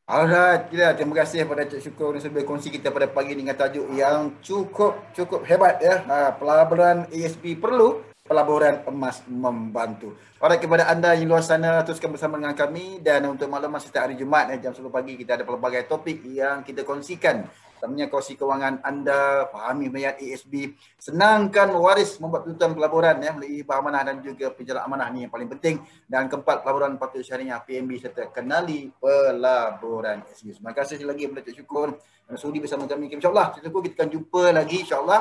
Alright, terima kasih kepada Cik Syukur yang sudah kongsi kita pada pagi ini dengan tajuk yang cukup hebat ya. Pelaburan ASP perlu, pelaburan emas membantu. Alright, kepada anda yang luar sana, teruskan bersama dengan kami, dan untuk maklumat setiap hari Jumaat jam 10 pagi kita ada pelbagai topik yang kita kongsikan. Utamanya kongsi kewangan anda, fahami bayar ASB, senangkan waris membuat tuntutan pelaburan ya, melalui hibah amanah dan juga penjara amanah ni yang paling penting. Dan keempat, pelaburan patut syariah PMB serta kenali pelaburan ASB. Terima kasih sekali lagi kepada Cik Syukur dan sudi bersama kami. InsyaAllah Cik Syukur kita akan jumpa lagi insyaAllah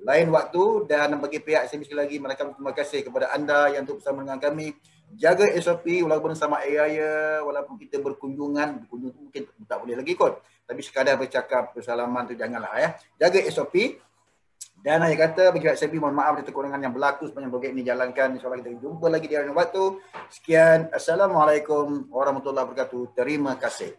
lain waktu, dan bagi pihak SMB sekali lagi mereka terima kasih kepada anda yang untuk bersama dengan kami. Jaga SOP walaupun sama raya, walaupun kita berkunjung mungkin tak boleh lagi kot, tapi sekadar bercakap bersalaman tu janganlah ya. Jaga SOP. Dan saya kata bagi pihak SMB mohon maaf atas kekurangan yang berlaku sepanjang program ini jalankan. InsyaAllah kita jumpa lagi di lain waktu. Sekian, Assalamualaikum warahmatullahi wabarakatuh. Terima kasih.